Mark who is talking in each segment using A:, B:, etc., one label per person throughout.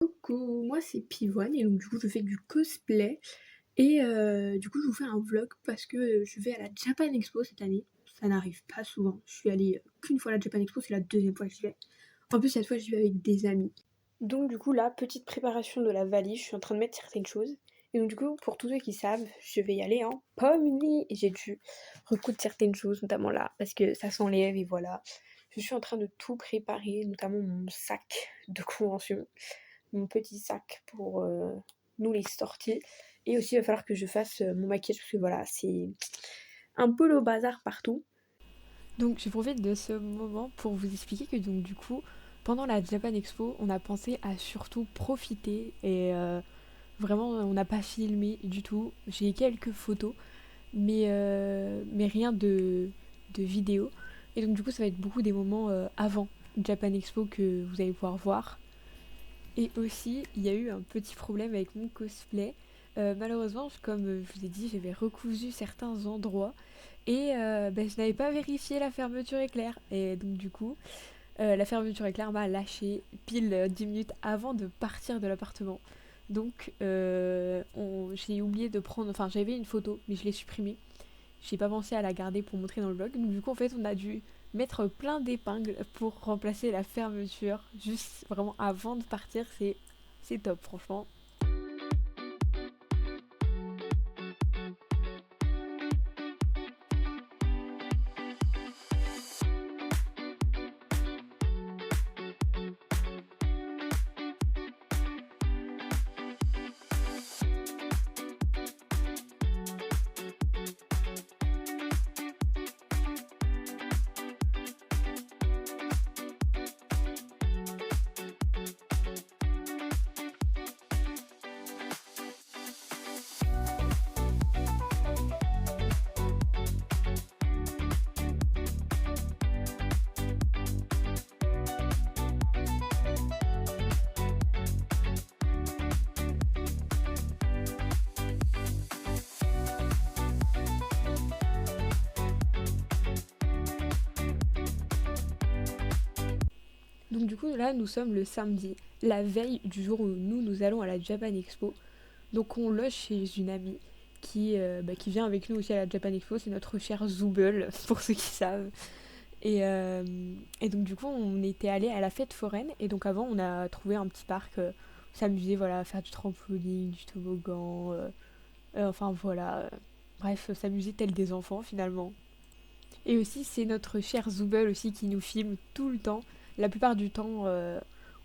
A: Coucou, moi c'est Pivoine et donc du coup je fais du cosplay et du coup je vous fais un vlog parce que je vais à la Japan Expo cette année. Ça n'arrive pas souvent. Je suis allée qu'une fois à la Japan Expo, c'est la deuxième fois que j'y vais. En plus cette fois j'y vais avec des amis. Donc du coup là, petite préparation de la valise, je suis en train de mettre certaines choses. Et donc du coup, pour tous ceux qui savent, je vais y aller en pommerie. Et j'ai dû recoudre certaines choses, notamment là, parce que ça s'enlève et voilà. Je suis en train de tout préparer, notamment mon sac de convention, mon petit sac pour nous les sorties. Et aussi il va falloir que je fasse mon maquillage parce que voilà, c'est un peu le bazar partout. Donc je profite de ce moment pour vous expliquer que donc du coup pendant la Japan Expo on a pensé à surtout profiter et vraiment on n'a pas filmé du tout. J'ai quelques photos mais rien de vidéo. Et donc du coup ça va être beaucoup des moments avant Japan Expo que vous allez pouvoir voir. Et aussi il y a eu un petit problème avec mon cosplay. Malheureusement comme je vous ai dit j'avais recousu certains endroits et je n'avais pas vérifié la fermeture éclair. Et donc du coup, la fermeture éclair m'a lâché pile 10 minutes avant de partir de l'appartement. Donc j'ai oublié de prendre... Enfin j'avais une photo mais je l'ai supprimée. J'ai pas pensé à la garder pour montrer dans le vlog. Donc du coup en fait on a dû mettre plein d'épingles pour remplacer la fermeture. Juste vraiment avant de partir, c'est top franchement. Donc du coup là nous sommes le samedi, la veille du jour où nous allons à la Japan Expo. Donc on loge chez une amie qui vient avec nous aussi à la Japan Expo, c'est notre cher Zoubel pour ceux qui savent. Et donc du coup on était allé à la fête foraine et donc avant on a trouvé un petit parc, s'amuser, voilà, faire du trampoline, du toboggan, enfin voilà, bref s'amuser tel des enfants finalement. Et aussi c'est notre cher Zoubel aussi qui nous filme tout le temps. La plupart du temps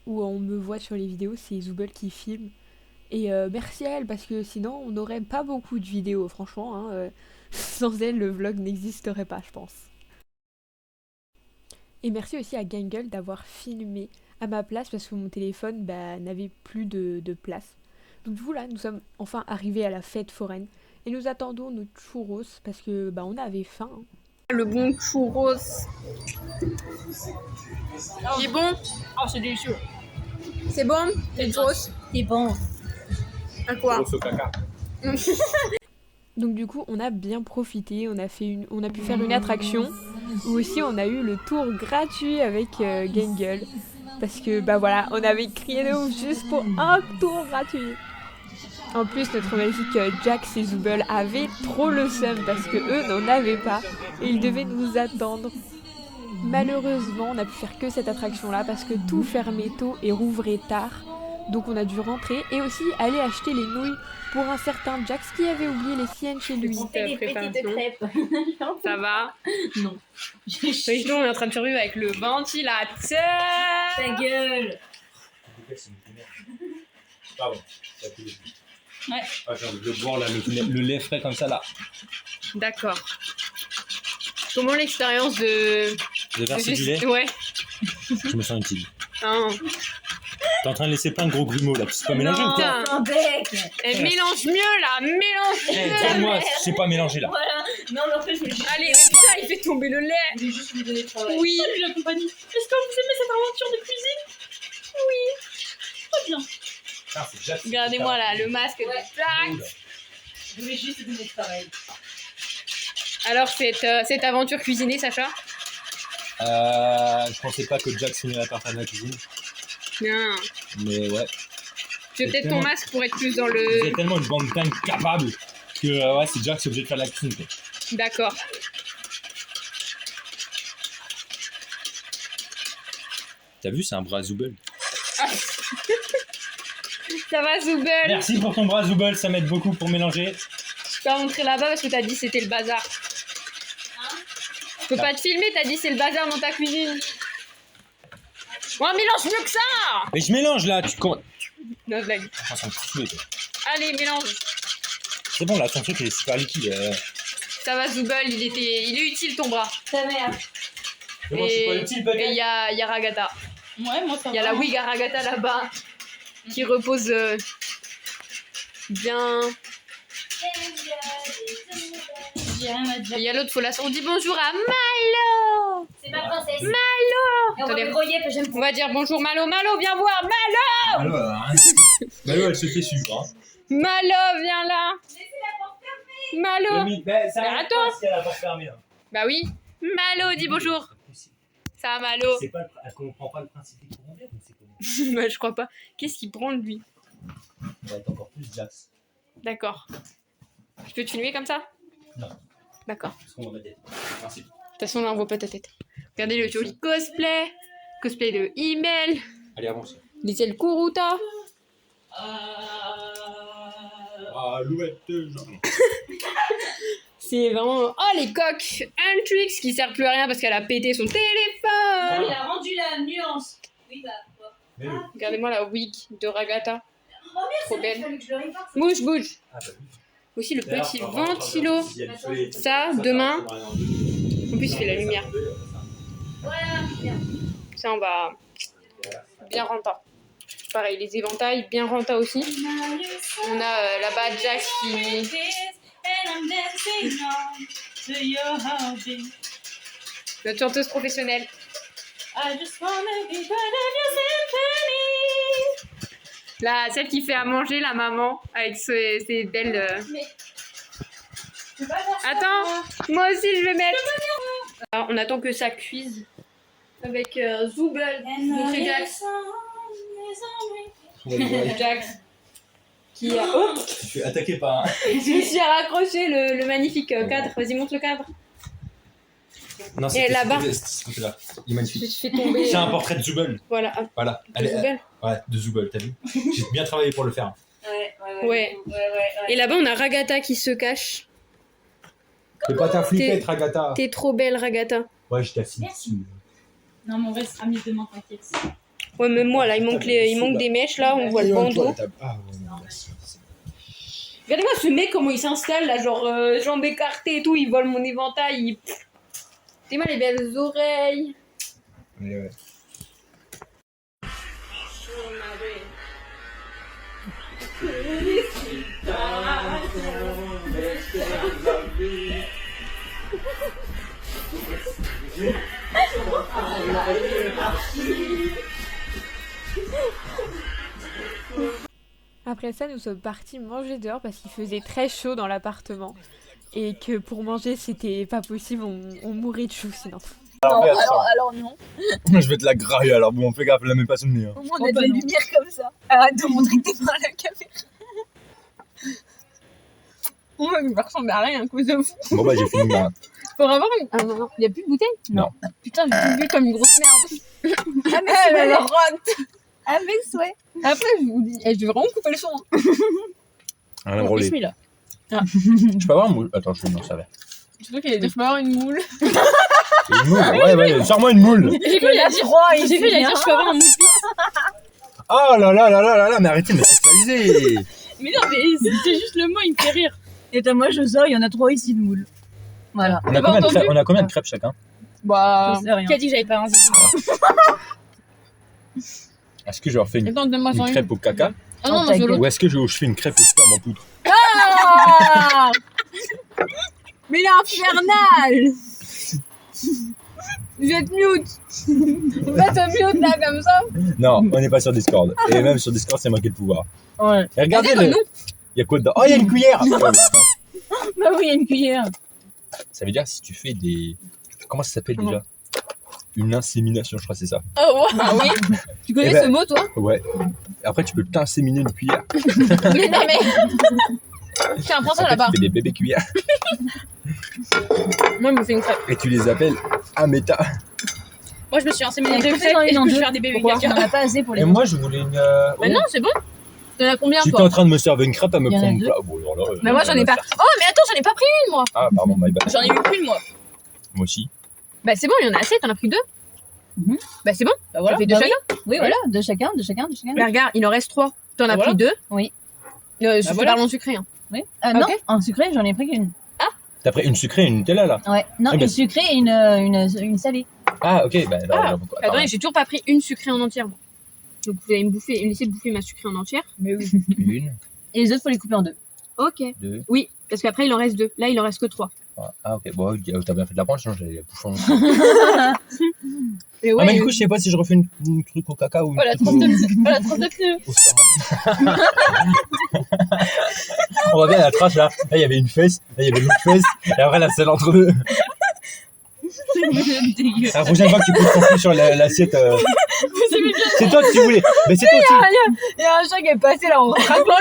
A: où on me voit sur les vidéos, c'est Zoubel qui filme. Et merci à elle parce que sinon on n'aurait pas beaucoup de vidéos, franchement. Hein, sans elle, le vlog n'existerait pas, je pense. Et merci aussi à Gangle d'avoir filmé à ma place parce que mon téléphone n'avait plus de place. Donc du coup là, nous sommes enfin arrivés à la fête foraine et nous attendons nos churros parce que on avait faim. Hein. Le bon churros. Il est bon?
B: Oh, c'est délicieux.
A: C'est bon? Les churros?
B: C'est bon.
A: À quoi?
C: Au caca.
A: Donc du coup on a bien profité, on a pu faire une attraction où aussi on a eu le tour gratuit avec Gangle parce que voilà, on avait crié de ouf juste pour un tour gratuit. En plus notre magique Jax et Zoubel avaient trop le seum parce que eux n'en avaient pas et ils devaient nous attendre. Malheureusement on n'a pu faire que cette attraction là parce que tout fermait tôt et rouvrait tard. Donc on a dû rentrer et aussi aller acheter les nouilles pour un certain Jax qui avait oublié les siennes chez lui.
B: On fait des petites crêpes.
A: Ça va?
B: Non.
A: Sinon on est en train de survivre avec le ventilateur.
B: Ta gueule.
C: Pardon, ça a coulé.
B: Ouais.
C: Attends, je vais boire là, le lait frais comme ça là.
A: D'accord. Comment l'expérience de
C: verser du lait?
A: Ouais.
C: Je me sens utile.
A: Hein.
C: T'es en train de laisser plein de gros grumeaux là, c'est pas mélangé ou quoi?
A: Putain.
B: Un bec.
A: Elle mélange mieux là, mélange mieux.
C: Dis-moi, c'est pas mélangé là.
B: Voilà. Non, mais en fait, je voulais juste.
A: Allez, mais putain, il fait tomber le lait.
B: Je voulais juste lui donner le travail.
A: Oui.
B: Salut la compagnie. Est-ce que vous aimez cette aventure de cuisine? Oui. Très bien.
C: Ah, c'est Jack.
A: Regardez-moi là, le masque de Jax.
B: Je voulais juste lui donner le travail.
A: Alors cette aventure cuisinée, Sacha?
C: Je pensais pas que Jack finirait par faire de la cuisine.
A: Non.
C: Mais ouais.
B: Tu veux peut-être ton masque pour être plus dans
C: Vous
B: le...
C: êtes tellement une bande d'incapables que ouais, c'est Jack qui est obligé de faire la cuisine. Quoi.
B: D'accord.
C: T'as vu, c'est un bras Zoubel.
B: Ça va, Zoubel?
C: Merci pour ton bras Zoubel, ça m'aide beaucoup pour mélanger.
B: Je peux pas montrer là-bas parce que t'as dit c'était le bazar. Je peux pas te filmer, t'as dit c'est le bazar dans ta cuisine. Ouais, mélange mieux que ça!
C: Mais je mélange là, tu comptes.
B: Non, blague.
C: Ah, c'est un petit peu, toi.
B: Allez, mélange.
C: C'est bon là, ton truc il est super liquide.
B: Ça va, Zoubel, il est utile ton bras.
A: Ta mère.
C: Mais bon, c'est pas utile peut-être.
B: Et il y a Ragata.
A: Ouais, moi ça
B: Il y a la Wig à Ragata là-bas qui repose bien.
A: J'ai rien à dire.
B: Et il y a l'autre, faut la sortir. On dit bonjour à Malo.
A: C'est ma princesse.
B: Malo.
A: Et on va
B: Attendez.
A: me grouiller que j'aime
B: On va dire bonjour Malo. Malo, viens voir. Malo.
C: Malo, Malo, elle se fait suivre. Hein.
B: Malo, viens là. Malo.
C: Ça
B: Mais
C: arrive
B: attends.
C: pas si elle a la porte fermée. Hein.
B: Bah oui. Malo, dis bonjour. Ça va, Malo?
C: C'est pas, elle comprend pas le principe du courant d'air, mais c'est comment
B: Bah, je crois pas. Qu'est-ce qu'il prend lui?
C: On va être encore plus Jax.
B: D'accord. Je peux te filmer comme ça?
C: Non.
B: D'accord.
C: Parce qu'on va mettre des principes.
B: De toute façon, là, on voit pas ta tête. Regardez le joli cosplay. Cosplay de Email.
C: Allez, avance.
B: Les ailes Kuruta.
C: Alouette, genre.
B: C'est vraiment... Oh, les coques Huntrix qui sert plus à rien parce qu'elle a pété son téléphone.
A: Il a rendu la nuance. Oui, bah.
C: Mais le.
B: Regardez-moi la wig de Ragata.
A: Oh merde,
B: Trop
A: c'est vrai,
B: belle.
A: il fallait que je le répare.
B: Bouge, bouge.
C: Ah, bah oui.
B: Aussi le
C: D'ailleurs,
B: petit
C: faut avoir
B: ventilo.
C: si elle fait-
B: Ça, demain. En plus, il fait la lumière.
A: Voilà, bien.
B: Ça, on va... Bien renta. Pareil, les éventails, bien renta aussi. On a là-bas Jax qui... Notre chanteuse professionnelle. Là, celle qui fait à manger, la maman, avec ses belles... Attends, moi aussi je vais mettre. Alors, on attend que ça cuise. Avec Zoubel, montrer Jax. Jax. Qui a... Oh,
C: Tu fais attaquer par un.
B: je me suis raccroché le magnifique cadre. Vas-y, montre le cadre.
C: Non,
B: Et là-bas.
C: ce côté-là. Il est
B: Je
C: magnifique.
B: me suis fait tomber.
C: C'est un portrait de Zoubel.
B: Voilà,
C: Voilà.
B: de Zoubel.
C: Ouais, de Zoubel, t'as vu? J'ai bien travaillé pour le faire.
B: Ouais. Et là-bas, on a Ragata qui se cache.
C: Fais pas ta
B: flippette,
C: Ragata.
B: T'es trop belle, Ragata.
C: Ouais, je t'assine
A: Merci.
C: dessus.
A: Non, mais on restera mis demain, t'inquiète.
B: Ouais, même moi, là, il manque des mèches, là, on voit le bandeau.
C: Ah, ouais, non, merci.
B: Regardez-moi ce mec, comment il s'installe, là, genre jambes écartées et tout, il vole mon éventail, il... Regardez-moi les belles oreilles.
C: Ouais.
D: Après ça, nous sommes partis manger dehors parce qu'il faisait très chaud dans l'appartement et que pour manger, c'était pas possible, on mourait de chaud sinon.
E: Alors non.
C: Je vais te la grailler, alors bon, fais gaffe, la mets pas sous le nez. Hein.
E: Au moins on a de la lumière comme ça. Arrête de montrer tes mains à la caméra. Moi, il ressemble à rien à cause de vous.
C: Bon, bah, j'ai fini là.
E: Pour avoir une. Ah non, il y a plus de bouteille.
C: Non.
E: Putain, j'ai tout vu comme une grosse merde. Elle me rote. Avec souhait. Après, je vous dis, je vais vraiment couper le son.
C: Rien à brûler.
E: Bismillah.
C: Je peux avoir un moule? Attends, je vais me servir.
E: Je crois qu'il allait dire, je peux avoir une moule.
C: Une moule? Ouais, sors-moi une moule!
E: J'ai cru qu'il allait dire, je peux avoir un moule.
C: Oh là là là là là là, mais arrêtez de me sexualiser!
E: Mais non, mais c'est juste le mot, il me fait rire. Et moi, je sors, il y en a 3 ici de moules. Voilà.
C: On a combien de crêpes chacun?
E: Bah, qui a dit que j'avais pas un zizi?
C: Est-ce que je leur fais une
E: Donne-moi
C: crêpe au caca?
E: Ah non, non,
C: Ou est-ce que je fais une crêpe au sperme en poudre?
E: Ah mais il est infernal. Vous êtes mute. Vous êtes mute là comme ça.
C: Non, on n'est pas sur Discord. Et même sur Discord, c'est moi qui ai le pouvoir.
E: Ouais.
C: Et regardez le... Il y a quoi dedans? Oh, il y a une cuillère!
E: Bah oui, il y a une cuillère.
C: Ça veut dire si tu fais des... Comment ça s'appelle déjà? une insémination, je crois que c'est ça.
B: Oh, wow.
E: Ah oui. Tu connais
C: Eh ben-
E: ce mot, toi?
C: Ouais. Après, tu peux t'inséminer une cuillère.
E: Mais non, mais. Tiens, prends ça
C: Après,
E: là-bas.
C: tu fais des bébés cuillères.
B: Moi, il me fait une crêpe.
C: Et tu les appelles Ameta.
B: Moi, je me suis inséminée
E: Eh,
B: de
E: coupez dans
B: crêpes
E: les
B: et je
E: noms
B: peux
E: deux.
B: faire des bébés
E: Pourquoi?
B: caca.
E: On en a pas assez pour les
C: Et
E: deux.
C: moi, je voulais une.
B: Mais non, c'est bon. T'en as combien,
C: J'étais
B: toi?
C: en train de me servir une crêpe à me
E: Il y en a
C: prendre.
E: deux.
C: Ah, bon, alors là,
E: Mais moi, j'en ai pas. Oh, mais attends, j'en ai pas pris une, moi.
C: Ah, pardon, my bad.
B: J'en ai eu qu'une, moi.
C: Moi aussi.
E: Bah, c'est bon, il y en a assez, t'en as pris deux.
F: Mhm.
E: Bah, c'est bon.
B: Bah voilà.
E: Ça fait deux
F: Bah oui.
E: chacun.
F: Oui, voilà, de chacun, de chacun, de chacun.
E: Mais regarde, il en reste trois. T'en as
B: Voilà.
E: pris deux.
F: Oui.
E: Je
B: voilà.
E: parle en sucré. Hein.
F: Oui. Non,
E: Ok.
F: en sucré, j'en ai pris qu'une.
C: T'as pris une sucrée et une Nutella là.
F: Ouais. Non,
C: Ah, bah,
F: une sucrée et une salée.
C: Ah, ok, bah alors.
E: Ah,
C: alors, pourquoi-
E: Attendez, j'ai toujours pas pris une sucrée en entière, moi. Donc, vous allez me laisser bouffer ma sucrée en entière.
B: Mais oui.
C: Une,
F: Et les autres, faut les couper en deux.
E: Ok.
C: deux.
E: Oui, parce qu'après, il en reste deux. Là, il en reste que trois.
C: Ah, ok. Bon, t'as bien fait de la prendre, sinon j'allais la bouffer en
E: Et
C: Ah, mais du coup, je sais pas si je refais une truc au caca ou une
B: Voilà,
C: truc
B: 39 voilà, 39 nœuds.
C: au sperme. On voit bien la trace là. Là, il y avait une fesse, là, il y avait l'autre fesse, et après la selle entre deux.
F: Dégueu.
C: La prochaine fois que tu poses ton cul sur l'assiette, c'est toi que tu voulais. Mais c'est toi aussi.
E: Il y a un chat qui est passé là en craquant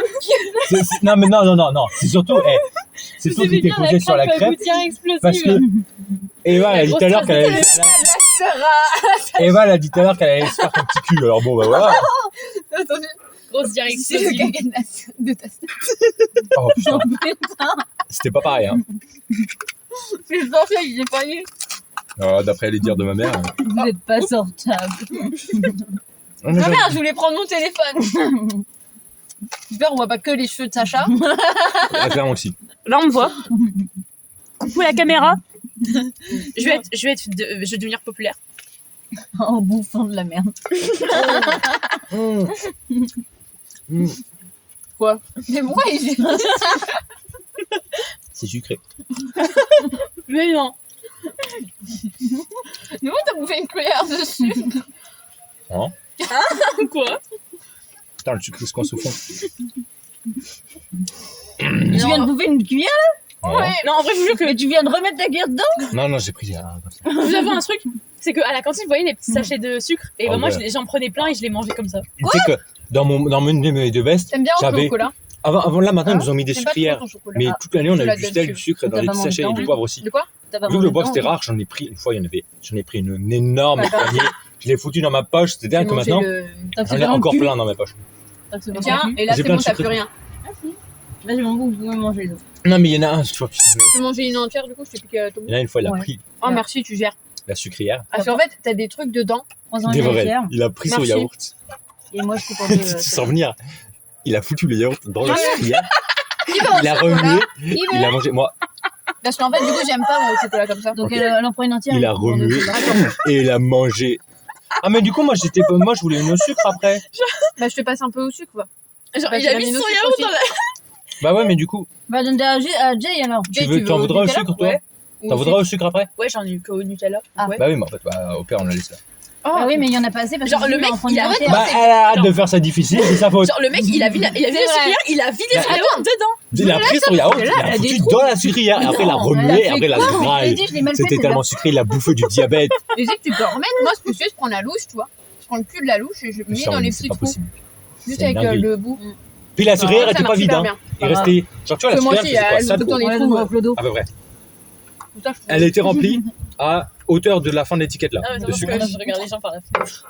E: le
C: Non, mais non. C'est surtout, c'est toi qui t'es posé sur la crêpe. Parce que Eva, elle a dit tout à l'heure qu'elle allait. Eva, elle a dit tout à l'heure qu'elle allait se faire ton petit cul. Alors bon, bah voilà.
E: Attendez,
B: Grosse direct.
E: c'est le caca de ta
C: Oh putain. C'était pas pareil, hein.
E: C'est sorti, j'ai failli.
C: Alors, d'après les dires de ma mère.
F: Vous n'êtes pas sortable.
E: Ah merde, je voulais prendre mon téléphone. J'espère qu'on voit pas que les cheveux de Sacha.
C: Clairement aussi.
B: Là, on me voit.
D: Coucou la caméra.
B: Je vais devenir populaire.
F: En bouffant de la merde.
E: Quoi? Mais pourquoi il...
C: C'est sucré.
B: Mais non.
E: Mais moi, t'as bouffé une cuillère dessus.
C: Hein?
B: Quoi?
C: Putain, le sucre se coince au fond.
F: Tu viens de bouffer une cuillère?
C: Ouais.
B: Non, en vrai, je vous jure que
F: Mais tu viens de remettre ta cuillère dedans?
C: Non, j'ai pris comme ça.
B: vous avez un truc. C'est qu'à la cantine, vous voyez les petits sachets de sucre. Et
C: Ah
B: bah, moi,
C: ouais.
B: j'en prenais plein et je les mangeais comme ça.
C: Tu sais que dans une de mes deux vestes,
E: T'aimes bien le
C: j'avais.
E: chocolat?
C: Avant là, maintenant, ils nous ont mis des
E: T'aimes pas trop
C: sucrières.
E: ton chocolat?
C: Mais toute l'année, on
E: Je
C: a
E: la
C: eu du
E: donne
C: sel,
E: dessus.
C: du sucre dans
F: T'as
C: les
F: pas
C: petits
F: mangé
C: sachets et
F: dedans,
C: du
F: oui.
C: poivre aussi.
E: De quoi?
F: T'as pas
C: Vu que
F: mangé
C: le poivre
F: dedans,
C: c'était rare, j'en ai pris une fois, j'en ai pris une énorme poignée. Je l'ai foutu dans ma poche, c'était bien que maintenant,
F: Tant que
C: j'en
F: c'est
C: ai
F: pas dans le
C: encore
F: cul.
C: plein dans ma poche.
F: Tant que c'est pas dans le
E: Tiens,
F: cul.
E: et là,
C: J'ai
E: c'est
C: plein
E: bon,
C: de
E: t'as
C: sucre.
E: plus rien.
F: Là, je m'en fous, vous pouvez manger les autres.
C: Non, mais il y en a un, je crois, putain, mais
E: Tu peux manger une entière, du coup, je t'ai piqué ton
C: il y en a une fois, il a
F: Ouais.
C: pris
E: Oh, merci, tu gères.
C: la sucrière,
E: Parce qu'en fait, t'as des trucs dedans.
F: 3 ans
C: des
F: et
C: vrais.
F: hier.
C: Il a pris son
E: Merci.
C: yaourt.
F: Et moi, je coupe en deux.
C: Tu sens venir. Il a foutu le yaourt dans la
E: Ah ouais.
C: sucrière. Il a remué, il a mangé. Moi,
E: Parce qu'en fait, du coup, j'aime pas moi, le chocolat comme ça.
F: Donc,
C: Ok.
F: elle en prend une entière.
C: il
F: et
C: a
F: coupe en deux.
C: remué et il a mangé. Ah, mais du coup, moi, je voulais une au sucre après.
E: Bah, je te passe un peu au sucre, quoi.
B: Genre,
E: Bah,
B: il
E: tu
B: a
E: l'as
B: mis
E: mis
B: son
E: au sucre
B: yaourt
E: aussi.
B: dans la.
C: Bah ouais, mais du coup,
F: Bah, donne à Jay alors.
C: tu t'en voudras au sucre, toi?
B: Ouais.
C: T'en voudras au sucre après?
B: Ouais, j'en ai eu qu'au Nutella.
F: Ah.
B: Ouais.
C: Bah oui, mais en fait, au pire, on la laisse là.
F: Ah oui, mais il y en a pas assez parce
B: Genre,
F: que
B: le
F: sinon,
B: mec,
F: on en prend
B: il
F: une
B: a
F: entière.
C: Bah, elle a hâte de faire ça difficile, c'est sa faute.
B: Genre, le mec, il a vu la sucrière, il a vidé son yaourt dedans.
C: Il a pris son yaourt,
F: là,
C: il
F: elle
C: a
F: a des
C: foutu
F: trous.
C: dans la sucrière, et après il a
F: Non,
C: remué,
F: elle a fait
C: après il a
F: quoi? Je
C: graille.
F: l'ai dit, je l'ai mal fait,
C: C'était
F: c'est
C: tellement sucré, il a bouffé du diabète.
E: Tu sais que tu peux en remettre. Moi, ce que je fais, je prends la louche, tu vois. Je prends le cul de la louche et je mets
C: Ça,
E: dans les
C: c'est
E: petits
C: pas
E: trous.
C: possible.
E: Juste
C: C'est
E: avec
C: une dinguerie.
E: le bout.
C: Puis la sucrière
E: Ça
C: était pas
E: marche
C: vide,
E: super
C: hein.
E: bien.
C: Il restait. Genre, tu vois, la
E: Parce que moi
C: sucrière,
E: aussi,
C: c'est quoi,
E: elle
C: ça,
E: me
C: gros,
E: dans les
F: Ouais,
E: trous.
F: dans le dos.
C: à peu près.
E: Putain, je trouve-
C: Elle était remplie à hauteur de la fin de l'étiquette là,
B: Ah, mais
C: de
B: non,
C: sucre.
B: je regarde les gens par la fenêtre.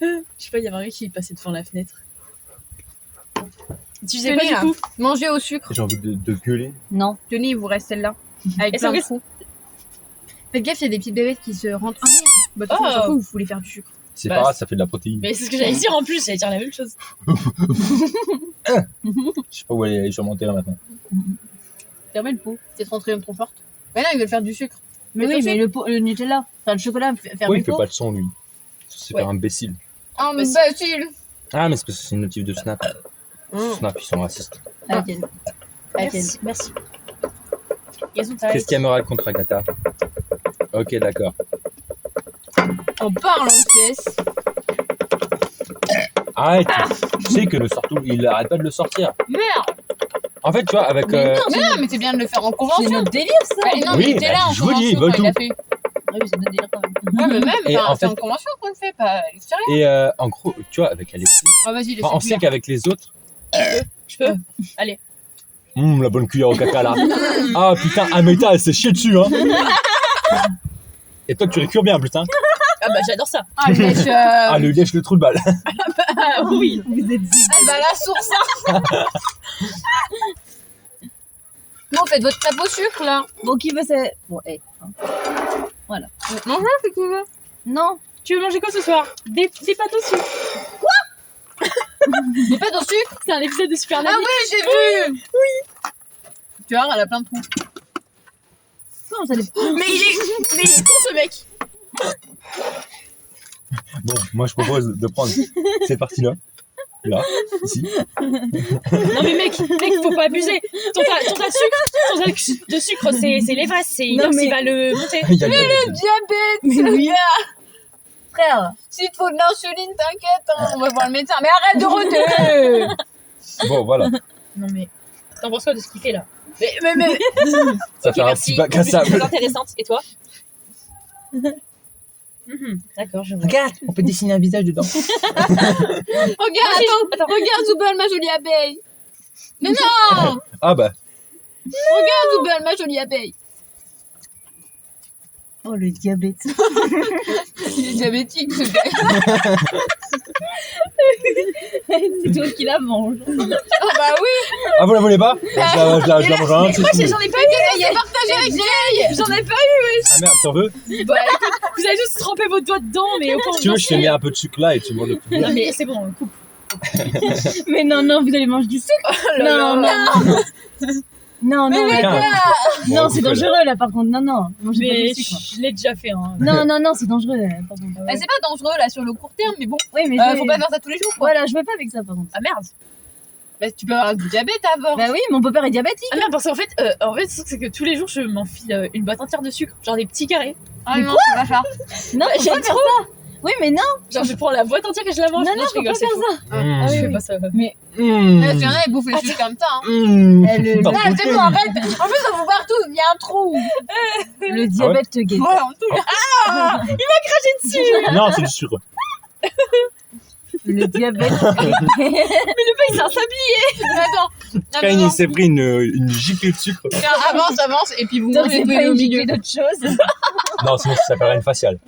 B: Je sais pas, il y avait un mec qui passait devant la fenêtre. Tu faisais
E: Tenez,
B: quoi du
E: là.
B: coup?
E: Manger au sucre.
C: J'ai envie de gueuler.
F: Non.
E: Tenez, il vous reste celle-là. Avec
B: Et
E: plein de
B: ça
E: trous. Faites gaffe, il y a des petites bébêtes qui se rentrent. Ah merde. Bah, de toute façon, on s'en
B: Oh.
E: fout, vous voulez faire du sucre.
C: C'est
B: Bah,
C: pas grave, ça fait de la protéine.
B: Mais c'est ce que j'allais dire en plus, j'allais dire la même chose.
C: Je sais pas où elle est sur mon terrain maintenant.
E: Fermez le pot. C'est rentré trop forte. Mais non, ils veulent faire du sucre.
F: Mais oui, mais le Nutella, enfin le chocolat, faire
C: Oui, il
F: du
C: fait
F: pot.
C: pas de son lui. C'est
B: Ouais.
C: faire imbécile.
E: Ah, mais
B: Bah,
E: facile.
C: Ah, mais c'est parce que c'est une notif de Snap. Snap, ils sont racistes.
F: Ah, tiens. Ah, tiens.
B: Merci, merci. Gazon, t'arrêtes.
C: Qu'est-ce qu'elle me raconte, Agatha? Ok, d'accord.
E: On parle en pièces.
C: Arrête! Tu sais que le sortout, il arrête pas de le sortir.
E: Merde.
C: En fait, tu vois, avec.
F: Mais non,
E: Mais non, mais c'est bien de le faire en
F: C'est
E: convention.
F: notre délire ça.
E: Allez, non,
C: Oui,
E: mais il était
C: bah,
E: là en
C: je vous dis,
E: convention
C: ils veulent
E: quand il a
C: tout.
E: fait.
F: oui, c'est notre délire quand même.
E: Ouais, mais même,
C: Et en
E: c'est
C: fait-
E: en convention qu'on le fait, pas à l'extérieur.
C: Et en gros, tu vois, avec Alexis,
E: Ah, vas-y,
C: on sait qu'avec les autres,
E: Je peux.
C: la bonne cuillère au caca là. Ah putain, Ameta, elle s'est chiée dessus, hein. Et toi, tu récures bien, putain.
B: Ah bah j'adore ça.
E: Ah, le lèche.
C: Ah, le lèche le trou de balle.
B: Ah oui.
F: Vous êtes
E: Ah, bah la source, hein. Bon, faites votre crêpe au sucre, là.
F: Bon, qui veut ça? Bon, voilà.
E: Non, c'est qui veut.
F: Non.
B: Tu veux manger quoi ce soir? Des pâtes au sucre.
E: Des pâtes au sucre.
B: C'est un épisode de Super
E: Ah
B: Nanny.
E: oui, j'ai vu. Oui. Tu vois, elle a plein de trous.
F: Non, ça dépend.
B: Mais il est con ce mec.
C: Bon, moi, je propose de prendre cette partie-là. Là, ici.
B: Non mais mec, faut pas abuser. Ton tas de sucre, c'est les vases, c'est
F: Non, mais-
B: il va le monter.
C: Il y a le
E: Diabète.
F: Mais oui. Frère.
E: S'il te faut de l'insuline, t'inquiète, hein, on va voir le médecin. Mais arrête de rôder.
C: Bon, voilà.
B: Non mais t'en penses quoi de ce qu'il fait là?
E: mais.
C: Ça
B: Ok,
C: fait un
B: merci.
C: petit bac à
B: Plus
C: sable.
B: intéressante. Et toi? D'accord, je vois.
C: Regarde, on peut dessiner un visage dedans.
E: Regarde, attends, regarde Zoubal, ma jolie abeille. Mais non.
C: Ah bah,
E: Regarde Zoubal, ma jolie abeille.
F: Oh, le diabète.
E: Il est diabétique, ce gars.
F: C'est toi qui la mange.
E: Ah bah oui.
C: ah vous la voulez pas? Je la mange en un, c'est
E: Moi,
C: tout.
E: j'en ai pas eu. Il a partagé avec Jay.
B: J'en ai pas eu.
C: Ah merde, t'en veux?
B: Bah écoute, vous avez juste trempé vos doigts dedans, mais au point
C: Si tu veux, je t'ai mis un peu de sucre là et tu me le plus.
B: Non mais c'est bon, coupe.
F: Mais non, vous allez manger du sucre. Non. Non,
E: Mais
C: Tiens,
F: non, c'est dangereux là par contre. Non, mangez pas
B: Mais
F: du sucre.
B: je l'ai déjà fait. Hein.
F: Non, c'est dangereux. Par contre.
E: Bah, c'est pas dangereux là sur le court terme, mais bon.
F: Oui, mais
E: Faut pas faire ça tous les jours, quoi.
F: Voilà, je veux pas avec ça par contre.
B: Ah merde.
E: Bah, tu peux avoir du diabète avant.
F: Bah oui, mon beau-père est diabétique.
B: Ah merde, parce qu'en fait, c'est que tous les jours je m'enfile une boîte entière de sucre, genre des petits carrés.
E: Ah non, c'est pas ça.
F: Non, faut
B: j'aime
F: pas faire ça. Oui, mais non.
B: Genre je prends la boîte entière et je la mange.
F: Non,
B: je
F: faut
B: rigole,
F: pas
B: c'est
F: faire
B: faux.
F: ça.
C: Mmh.
B: Je fais
F: oui.
B: pas ça.
F: Mais
C: Mmh.
E: Là, tiens, ils bouffent les sucres comme ça. Hein.
C: Mmh.
F: le,
C: T'en
E: Ah,
C: fous,
E: c'est bon, arrête. En plus, on vous partout, il y a un trou.
F: le diabète te guette.
E: Ouais, on touche.
C: Non, c'est du sucre.
F: Le diabète.
B: Il s'est sablier.
E: Attends.
C: Quand il s'est pris une giclée de sucre.
E: Tiens, avance, et puis vous
F: Donc
E: mangez
F: c'est
E: tous
F: pas
E: les au
F: une
E: milieu.
F: giclée d'autre chose.
C: Non, sinon ça s'appellerait une faciale.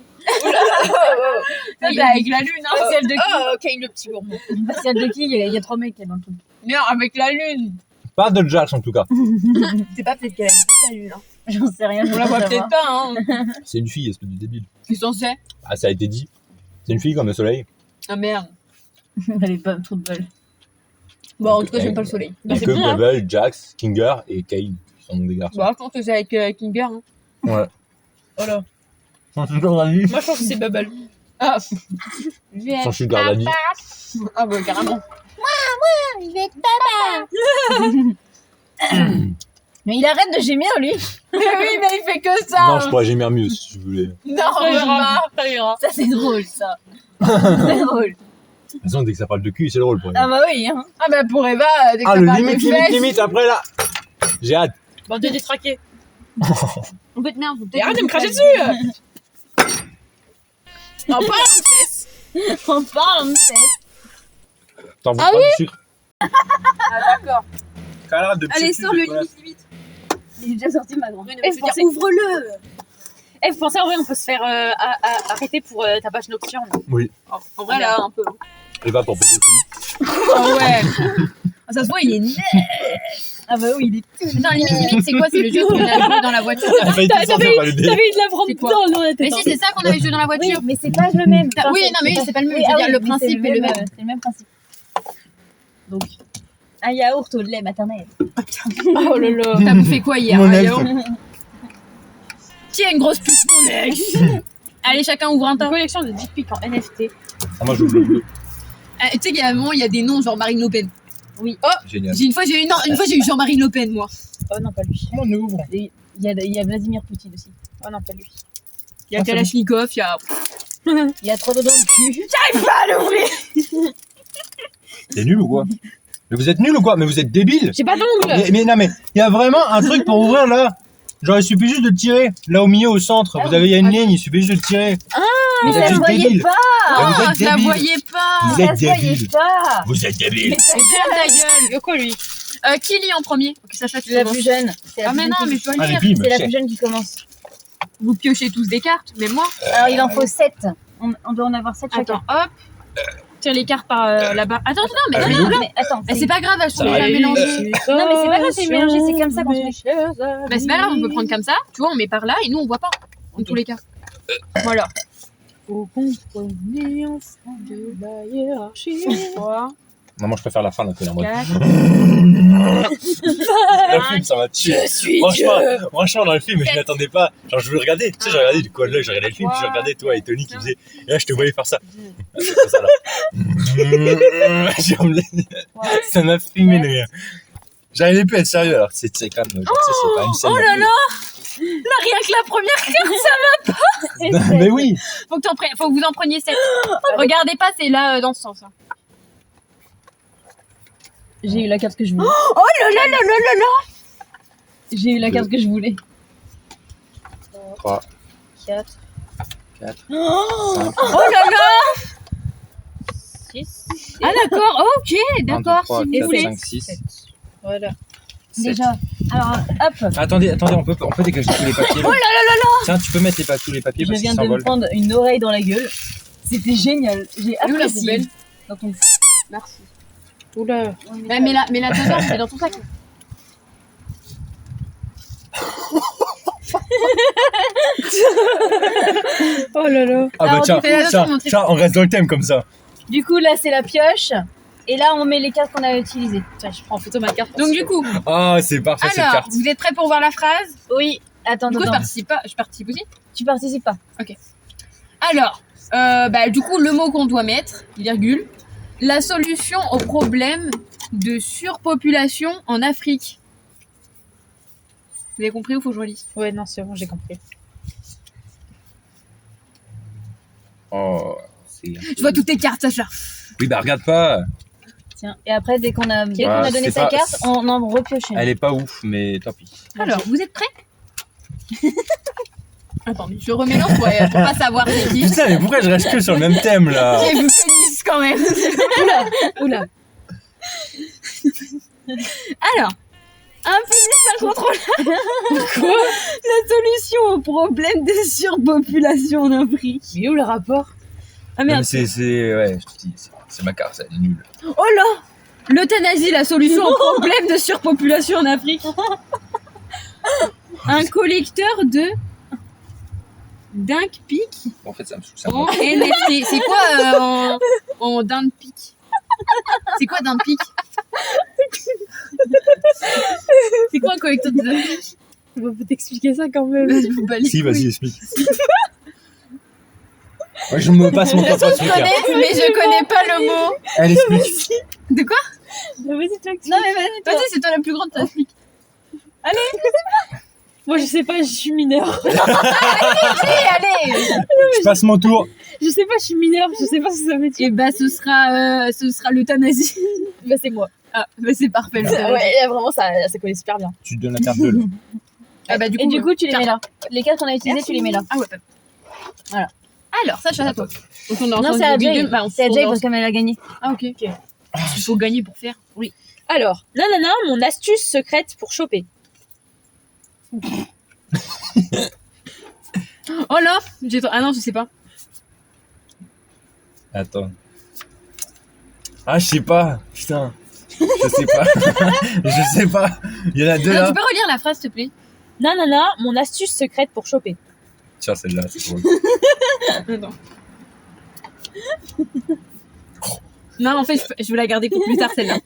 E: Ça, c'est avec la lune, hein.
F: Facial de qui?
B: Oh, ok, le petit gourmand.
F: Facial de qui? Il y a 3 mecs dans le truc.
E: Non, avec la lune.
C: Pas de Jax en tout cas.
F: C'est pas peut-être qu'elle a une faciale, hein. J'en sais rien.
E: On la voit peut-être pas, hein.
C: C'est une fille, espèce de débile.
E: Qu'est-ce qu'on sait?
C: Ah, ça a été dit. C'est une fille comme le soleil.
E: Ah merde.
F: Elle est pas trop de bol.
E: Bon, en tout cas, j'aime pas le soleil.
C: Il y a
B: c'est
C: que
B: bien, hein.
C: Bubble, Jax, Kinger et Kane qui sont des garçons.
E: Bon, je pense que c'est avec Kinger. Hein.
C: Ouais.
B: Voilà.
C: Son sugar daddy.
B: Moi je pense que c'est Bubble.
E: Ah.
C: Son sugar daddy.
E: Ah bah carrément.
F: Mais il arrête de gémir, lui.
E: Mais oui, mais il fait que ça.
C: Non, je pourrais gémir mieux si tu voulais.
E: Non,
B: Ça
E: on
B: ira. Ça ira.
F: Ça, c'est drôle, ça. C'est drôle.
C: De toute façon, dès que ça parle de cul, c'est drôle pour
F: Ah
C: elle.
F: bah oui, hein.
E: Ah bah pour Eva, dès que
C: Ah,
E: ça
C: le
E: parle
C: limite,
E: des
C: limite,
E: fesses.
C: limite, après là. J'ai hâte.
B: Bande de détraqués.
E: En fait, merde,
B: Et arrête de me cracher dessus. En parlant de fesses.
F: On parle, en fait.
C: T'en veux pas du sucre?
E: Ah d'accord.
C: Arrête de
E: Allez,
C: pisser
E: sors
C: dessus,
E: le
C: voilà.
E: limite.
F: J'ai déjà sorti ma grande.
E: Ouvre-le.
B: Vous pensez en vrai on peut se faire arrêter pour tapage nocturne?
C: Oui.
E: En vrai, là, un peu.
C: Eva pour pédophilie.
E: Oh ouais. Ah, ça se voit, il est net.
F: Ah bah oui, il est tout.
E: Non, limite, c'est quoi? C'est le jeu qu'on a joué dans la voiture.
C: Elle a failli tout sortir par le dé.
B: T'avais eu de la prendre
E: C'est quoi
B: dans la tête.
E: Mais si, c'est ça qu'on avait joué dans la
F: Oui,
E: voiture.
F: mais c'est pas le même.
E: Oui, non, mais oui, c'est pas le même.
F: Oui,
E: Je veux
F: ah
E: dire,
F: oui,
E: le
F: mais
E: principe est le même.
F: C'est le même principe. Donc, un yaourt au lait maternel.
B: Oh là là.
E: T'as bouffé quoi hier?
C: Mon
E: Un
C: ex.
E: yaourt. Tiens, une grosse pute, mon ex. Allez, chacun ouvre un
B: Une
E: tas.
B: collection de dick pics en NFT.
C: Ah, moi, je veux le bleu.
E: Tu sais qu'il y a un moment, il y a des noms genre Marine Le Pen.
C: Génial.
E: Une fois, j'ai eu Jean-Marie Le Pen, moi.
B: Oh non, pas lui.
C: Comment on ouvre?
F: Il y a Vladimir Poutine aussi.
B: Oh non, pas lui.
E: Il y a Kalachnikov, il y a.
F: Il y a 3 doigts dans le cul.
C: T'es nul ou quoi? Mais vous êtes nul ou quoi? Mais vous êtes débile?
B: J'ai pas d'ongles.
C: Mais non, mais il y a vraiment un truc pour ouvrir là. Genre, il suffit juste de tirer. Là, au milieu, au centre, il y a une ligne, il suffit juste de tirer.
F: Mais ça se voyait pas.
C: Vous êtes
B: je la
C: débile.
B: voyais pas.
C: Vous
F: Ça
C: êtes
F: se voyait
C: débile.
F: pas.
C: Vous êtes débile.
B: Ferme ta gueule.
E: Quoi lui?
B: Qui lit en premier? Ok, Sacha, tu
F: La
B: commences.
F: plus jeune. C'est la
B: Ah
F: plus
B: mais
F: jeune
B: non,
F: qui-
B: mais je dois
C: Allez,
B: lire.
C: bim,
F: C'est la
C: chef.
F: plus jeune qui commence.
B: Vous piochez tous des cartes, mais moi.
F: Alors il en faut 7. On doit en avoir 7 chacun.
B: Attends, hop. Tire les cartes par là-bas. Attends, mais
C: Ah,
B: non,
C: mais
B: non,
C: non.
B: non.
F: Mais attends.
B: Mais c'est pas grave, elles sont
C: Ça
B: déjà
C: arrive.
B: mélangées.
F: Non mais c'est pas grave, c'est mélangé, c'est comme ça qu'on se met.
B: Bah c'est pas grave, on peut prendre comme ça. Tu vois, on met par là et nous on voit pas. En tous les cas. Voilà.
E: Faut comprendre enfant de la hiérarchie.
B: 3,
C: Non, moi, je préfère la fin, là, en mode.
B: 4.
C: Le film, ça m'a tué. Franchement, dans le film, je m'attendais pas. Genre, je voulais regarder. Tu sais, j'ai regardé du coin de l'œil, j'ai regardé le film, puis j'ai regardé toi et Tony qui faisaient. Et là, je te voyais faire ça. Ah, c'est comme ça, là. J'ai emmené. Ça m'a fumé de rire. J'arrivais plus à être sérieux, alors que c'est quand même. Genre, tu sais, c'est pas une scène.
B: Oh là là. Là, rien que la première carte,
C: Mais oui.
B: faut que vous en preniez 7. Regardez pas, c'est là dans ce sens. Hein.
F: J'ai eu la carte que je voulais.
B: Oh là là là là là là.
F: J'ai eu la carte que je voulais.
C: 3,
F: 4.
C: 4.
B: Oh là là.
F: 6.
B: Ah d'accord, ok, d'accord, si vous voulez.
C: 5, 6.
F: Voilà. Déjà. Alors, hop.
C: Attendez, on peut dégager tous les papiers. Oh là là là. Tiens, tu peux mettre tous les papiers
F: Je
C: parce
F: viens
C: qu'ils
F: de me
C: s'envolent.
F: prendre une oreille dans la gueule. C'était génial. J'ai
B: où la
F: apprécié.
B: poubelle
F: Dans ton...
B: Merci.
E: Oula.
B: Bah, mets-la dedans, c'est dans ton sac.
E: Oh là là.
C: Ah bah
F: Alors,
C: tiens,
B: tu fais la leçon,
C: tiens, on reste dans le thème comme ça.
F: Du coup, là, c'est la pioche. Et là, on met les cartes qu'on a utilisées.
E: Tiens, je prends en photo ma carte.
B: Donc du coup,
C: Ah, c'est parfait cette
B: alors,
C: carte.
B: vous êtes prêts pour voir la phrase?
F: Oui. Attends,
B: Du coup,
F: attends.
B: je participe aussi.
F: Tu participes pas.
B: Alors, du coup, le mot qu'on doit mettre, virgule, la solution au problème de surpopulation en Afrique. Vous avez compris ou faut que je relise?
E: Ouais, non, c'est bon, j'ai compris.
C: Oh, c'est.
B: Je vois toutes tes cartes, Sacha.
C: Oui, bah regarde pas.
F: Tiens. Et après, dès qu'on a donné
C: c'est
F: sa
C: pas-
F: carte, on en repioche une.
C: Elle est pas ouf, mais tant pis.
B: Alors, vous êtes prêts? Attendez, je remélange pour pas savoir c'est qui.
C: Putain, mais pourquoi je reste que sur le même thème là?
B: Et vous connaissez quand même.
E: Oula.
B: Alors, un peu contrôle.
F: Quoi? La solution au problème de surpopulation en Afrique.
E: Mais où le rapport?
F: Ah
C: Non,
F: merde.
C: mais ouais, je te dis, c'est ma carte, elle est nulle.
B: Oh là, l'euthanasie, la solution au problème de surpopulation en Afrique. Un collecteur de dink pic
C: En fait, ça me saoule.
B: en NFT. C'est quoi en dink pic? C'est quoi dink pic? C'est quoi un collecteur de dink pic?
E: On va t'expliquer ça quand même.
B: Vas-y, vous balayez.
C: Si, vas-y, explique. Ouais, je me passe mon temps pour expliquer.
B: Mais je connais pas le mot.
C: Elle explique.
B: De quoi?
E: Vas-y, toi,
F: Non mais vas-y, toi.
B: Vas-y, c'est toi la plus grande, t'expliques.
E: Moi, je sais pas, je suis mineure.
B: Allez.
C: Je passe mon tour.
E: Je sais pas, je suis mineure, je sais pas si ça veut dire.
B: Et bah, ce sera l'euthanasie.
E: Bah, c'est moi.
B: Ah, bah c'est parfait. l'euthanasie.
E: Ouais, là, vraiment, ça collait super bien.
C: Tu te donnes la carte bleue. Là.
B: Ah bah,
F: Et du coup, tu les mets là. Les cartes qu'on a utilisées, tu les mets là.
B: Ah ouais.
F: Voilà.
B: Alors, Sacha, à toi. Donc, on
F: Non, c'est à Jay. C'est à Jay parce qu'elle a gagné.
B: Ah, ok. Il faut gagner pour faire. Oui.
E: Alors, nanana, mon astuce secrète pour choper.
B: Oh là, ah non, je sais pas.
C: Attends. Ah, je sais pas. Putain. Je sais pas. Je sais pas. Il y en a deux
B: Alors,
C: là.
B: tu peux relire la phrase, s'il te plaît?
E: Nanana, mon astuce secrète pour choper.
C: Tiens, celle-là, c'est drôle.
B: Attends. Non, en fait, je vais la garder pour plus tard, celle-là.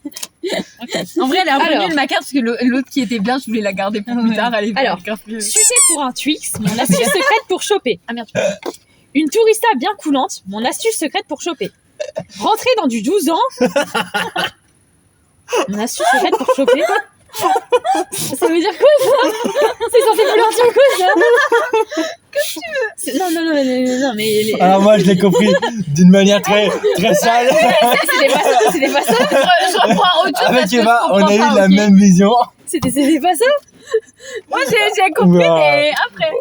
B: En vrai, elle est un peu
E: Alors.
B: nulle, ma carte, parce que l'autre qui était bien, je voulais la garder pour plus tard. Elle est
E: Alors.
B: grave plus-
E: Sucer pour un Twix, mon astuce secrète pour choper.
B: Ah merde.
E: Une tourista bien coulante, mon astuce secrète pour choper. Rentrer dans du 12 ans. Mon astuce secrète pour choper. Ça veut dire quoi ça? C'est censé vouloir dire quoi ça? Non, mais
C: Alors moi, je l'ai compris d'une manière très sale.
B: C'était pas ça. Je reprends autre chose. parce
C: Avec
B: que je
C: Eva, on
B: comprends
C: a eu
B: pas,
C: la
B: ok.
C: même vision.
E: c'était pas ça?
F: Moi, j'ai compris,
C: Ouah.
F: mais après.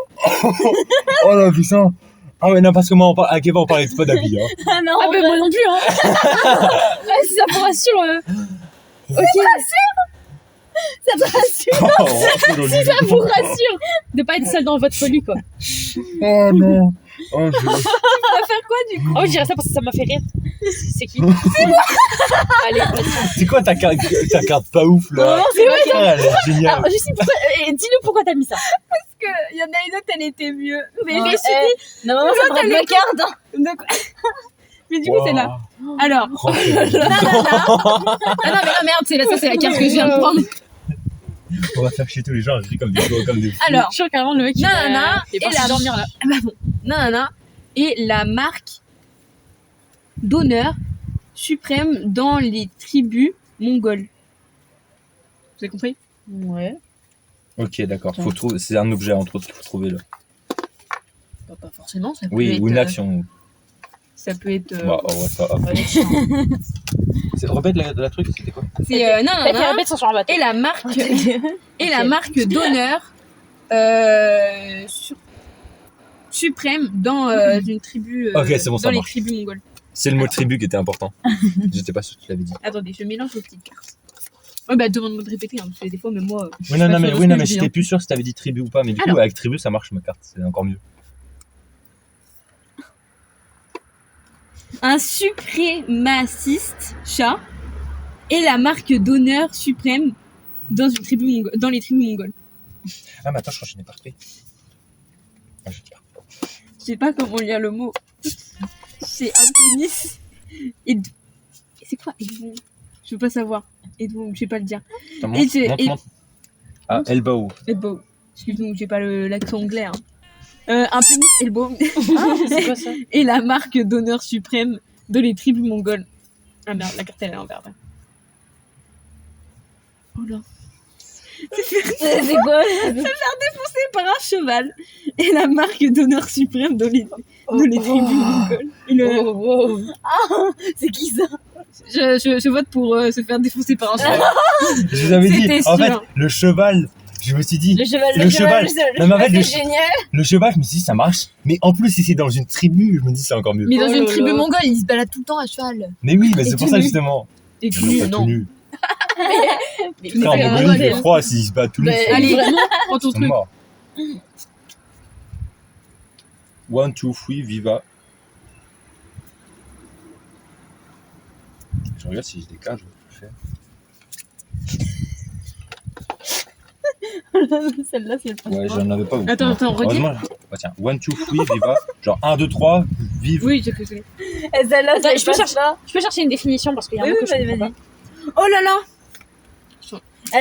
C: Oh là, putain. Ah ouais, non, parce que moi, à Keva, on parlait pas d'habits. Hein.
F: Ah non,
E: Ah, ben moi non plus, hein. Si ça vous rassure.
F: ça te rassure.
C: Oh, si
E: Ça vous rassure de pas être seul dans votre folie, quoi.
C: Oh non. Oh, je...
F: Tu vas faire quoi du coup?
E: Oh, je dirais ça parce que ça m'a fait rire. C'est qui? Allez, vas-y.
C: C'est quoi ta carte pas ouf là?
F: Non, c'est vrai.
C: Ah, elle est géniale.
E: Alors, Justine, dis-nous pourquoi t'as mis ça.
F: Il y en a une autre, elle était mieux. Mais
E: Ouais,
F: je me suis dit,
E: Non, maman, ça me rend ma carte.
F: de quoi? Mais du coup, c'est là. Alors,
C: Oh, c'est
E: Ah non, mais non, merde, ça, c'est la carte que je viens de prendre.
C: on va faire chier tous les gens, je dis comme des fous.
B: Alors,
E: Je suis sûr carrément le mec qui
B: nanana,
E: est
B: et
E: parti
B: la
E: dormir là.
B: nanana, et la marque d'honneur suprême dans les tribus mongoles. Vous avez compris?
E: Ouais.
C: Ok, d'accord. Faut trouver. C'est un objet entre autres qu'il faut trouver là.
B: Pas forcément, ça peut
C: Oui,
B: être.
C: ou une action.
B: Ça peut être.
C: Bah, ouais, ça. Répète la truc, c'était quoi?
B: C'est
E: T'as fait un
B: nanana,
E: bête sur un bateau.
B: et la marque et la marque d'honneur suprême dans une tribu
C: Ok, c'est bon, ça
B: dans les
C: marche.
B: tribus mongoles.
C: C'est le mot tribu qui était important. J'étais pas sûr que tu l'avais dit.
B: Attendez, je mélange les petites cartes. Ouais, bah demande-moi de répéter, hein, parce que des fois, même moi.
C: Oui, non,
B: pas
C: mais
B: sûre de ce que je dis,
C: j'étais
B: hein.
C: plus sûr si t'avais dit tribu ou pas. Mais du coup,
B: Alors.
C: avec tribu, ça marche ma carte. C'est encore mieux.
B: Un suprémaciste chat est la marque d'honneur suprême dans une tribu dans les tribus mongoles.
C: Ah, mais attends, je crois que je n'ai pas repris. Ah, je sais pas.
B: Je sais pas comment lire le mot. C'est un pénis. Et c'est quoi Edwong? Je veux pas savoir. Edwong, je sais pas le dire.
C: Attends,
B: Et c'est- et-
C: montre. Ah, elbow.
B: Elbow. Excuse-moi, j'ai pas l'accent anglais. Hein. Un pénis elbow.
E: Ah, c'est quoi ça?
B: Et la marque d'honneur suprême de les tribus mongoles. Ah merde, la carte elle est en vert. Oh là.
F: c'est quoi?
B: C'est par un cheval. Et la marque d'honneur suprême de les tribus mongoles. Et le-
F: C'est qui ça?
B: je vote pour se faire défoncer par un cheval.
C: Je vous avais dit,
B: C'était
C: en fait,
B: sûr.
C: le cheval, je me suis dit,
F: Le cheval,
C: Le cheval. Non, mais en fait,
F: c'est
C: le-
F: génial.
C: le cheval, je me suis dit, ça marche. Mais en plus, si c'est dans une tribu, je me dis, c'est encore mieux.
B: Mais dans
F: Oh
B: une
F: là
B: tribu
F: là.
B: mongole, ils se baladent tout le temps à cheval.
C: Mais oui, mais
B: Et
C: c'est pour
B: tout
C: ça,
B: nu.
C: justement.
B: Et
C: Non,
B: tout nu,
C: pas
B: non.
C: tout nu.
B: Mais
C: Putain, en
B: c'est
C: Mongolie, il fait froid, s'ils se battent tout nus,
F: Mais-
C: ils
B: Allez, prends ton
C: sont
B: truc.
C: morts. 1, 2, 3, viva. Je regarde si j'ai des cartes, je vais tout faire.
F: Celle-là, c'est le
C: Ouais, j'en avais pas beaucoup.
B: Attends, redis.
C: Heureusement, bah tiens, 1, 2, 3, viva. Genre 1, 2, 3, vive.
B: Oui, j'ai fait ça.
F: Celle-là,
E: Attends, je peux
F: pas
E: chercher.
F: ça.
E: Je peux chercher une définition parce qu'il y a un
F: Oui,
E: mot
F: oui,
E: que je
F: vas-y,
E: comprends
F: vas-y.
B: Oh là là.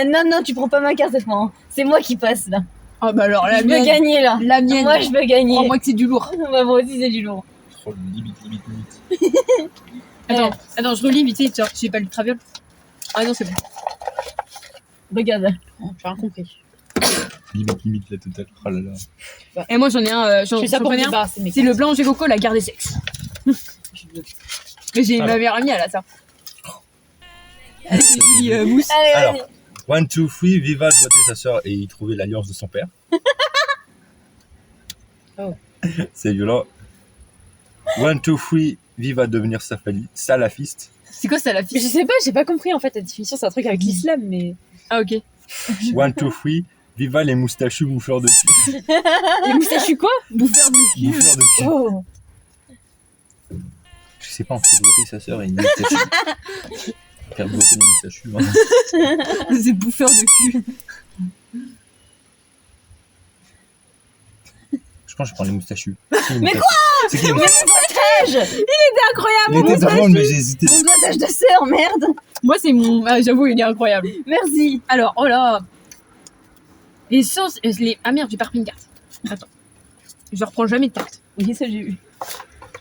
F: Non, non, tu prends pas ma carte cette fois. Hein. C'est moi qui passe là.
B: Oh bah alors, la
F: Je veux
B: mienne.
F: gagner là.
B: La mienne.
F: Moi, je veux gagner.
B: Crois-moi que c'est du lourd.
F: Bah, moi aussi, c'est du lourd.
C: Oh, limite.
B: Attends, je relis vite fait, tu vois, j'ai pas le traviole. Ah non, c'est bon.
F: Regarde.
E: pas. J'ai rien compris.
C: Limite la totale. Oh là là.
B: Et moi, j'en ai un.
E: Je fais ça pour me
B: connais un.
E: débarrasser de mes
B: C'est le blanc coco, la guerre des sexes. Mais j'ai ma
C: Alors.
B: meilleure amie, elle a ça. Elle c'est Julie Mousse.
F: Allez,
C: Alors.
F: vas-y.
C: 1, 2, 3, Viva doit être sa sœur et y trouver l'alliance de son père.
E: Oh.
C: C'est violent. 1, 2, 3, Viva devenir salafiste.
B: C'est quoi ça, la
E: Mais
B: fille?
E: je sais pas, j'ai pas compris en fait la définition, c'est un truc avec l'islam, mais.
B: Ah, ok.
C: 1, 2, 3, Viva les moustachus bouffeurs de cul.
E: Les moustachus quoi?
B: Bouffeur de cul.
C: Bouffeurs de cul.
E: Oh!
C: Je sais pas, on peut voter sa sœur et une moustachu. Faire voter les moustachus. Hein.
B: C'est bouffeur de cul.
C: Je pense que je prends les moustachus.
F: Mais
C: quoi? C'est qui les moustachus?
B: Incroyable.
C: Il était drôle, mais j'ai hésité.
F: Mon doigtage de sœur, merde.
B: Moi, c'est mon. Ah, j'avoue, il est incroyable.
F: Merci.
B: Alors, oh là. Les sauces. Ah merde, j'ai pas repris une carte. Attends. Je reprends jamais de carte.
F: Oui, ça, j'ai vu.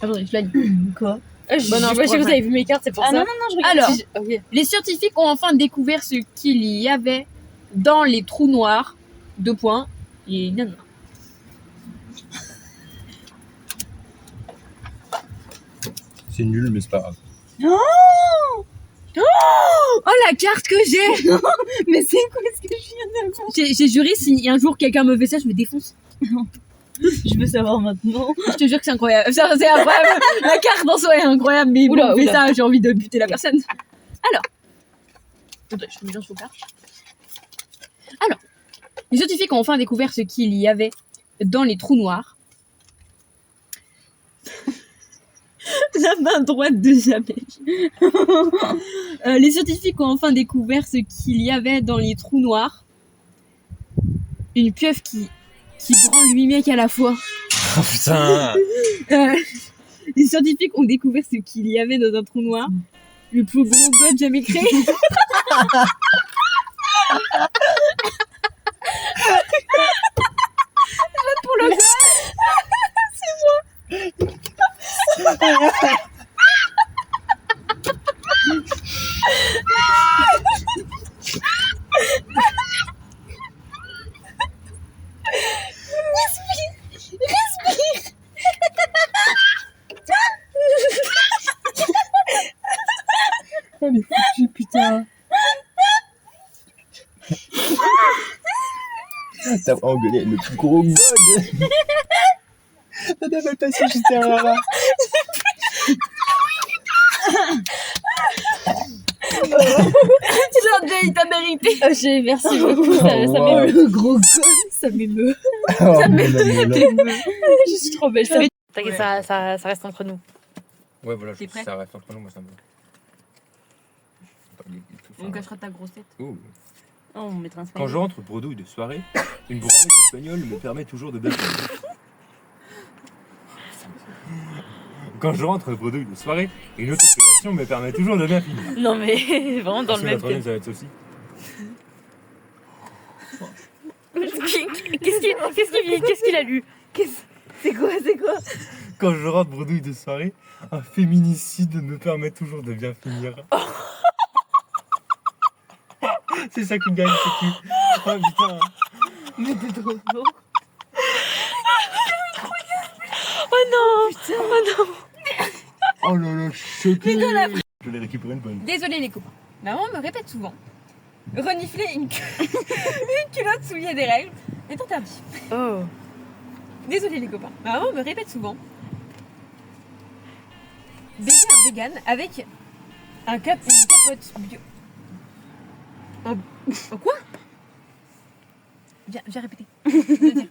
B: Attendez, je la lis.
F: Quoi?
E: Je
B: Bah non,
E: sais
B: je
E: pas si
B: pourrais
E: vous
B: pas.
E: avez vu mes cartes, c'est pour
F: Ah
E: ça.
F: non, non, non, je regarde.
B: Alors,
E: Si je- ok.
B: les scientifiques ont enfin découvert ce qu'il y avait dans les trous noirs. 2 points. Et non, non.
C: C'est nul, mais c'est pas grave.
E: Oh la carte que j'ai.
F: Mais c'est quoi ce que je viens de voir?
E: J'ai juré, si un jour quelqu'un me fait ça, je me défonce.
F: Je veux savoir maintenant.
E: Je te jure que c'est incroyable. C'est incroyable. La carte en soi est incroyable, mais
F: Oula,
E: bon, on fait
F: oula.
E: ça, j'ai envie de buter la personne. Alors. Attends, je mets bien sur le carte. Alors. Les scientifiques ont enfin découvert ce qu'il y avait dans les trous noirs. La main droite de Jamel. Les scientifiques ont enfin découvert ce qu'il y avait dans les trous noirs. Une pieuvre qui branle 8 mecs à la fois.
C: Oh putain.
E: Les scientifiques ont découvert ce qu'il y avait dans un trou noir. Le plus gros god jamais créé. Pour le
C: Elle est foutue, putain. T'as engueulé le plus gros god. T'as pas passé juste derrière là.
E: il t'a mérité.
F: Oh, merci beaucoup. Ça
C: wow.
F: m'émeut. Le gros gosse, ça m'émeut.
C: Oh,
F: Je suis trop belle. T'inquiète, ça reste entre nous.
C: ouais, voilà,
E: T'es prêt
C: ça reste entre nous, moi ça me.
E: On cachera ta grosse tête.
C: Oh.
F: Oh, on mettra un
C: Quand je rentre bredouille de soirée, une branlette espagnole me permet toujours de bien finir. Quand je rentre bredouille de soirée, une autofellation me permet toujours de bien finir.
F: Non, mais vraiment dans le même thème.
C: Ça va être aussi.
F: Qu'est-ce qu'il a lu? C'est quoi?
C: Quand je rentre bredouille de soirée, un féminicide me permet toujours de bien finir. C'est ça qui gagne, c'est qui. Oh putain.
F: Mais t'es trop beau. Oh non! Putain, oh non!
C: Oh là là, choqué. Je l'ai récupéré une bonne.
E: Désolé les copains. Maman me répète souvent. Renifler une culotte souillée des règles est interdit.
F: Oh!
E: Désolé les copains. Maman me répète souvent. Baiser un vegan avec une capote bio. En quoi? Viens répéter. Viens dire.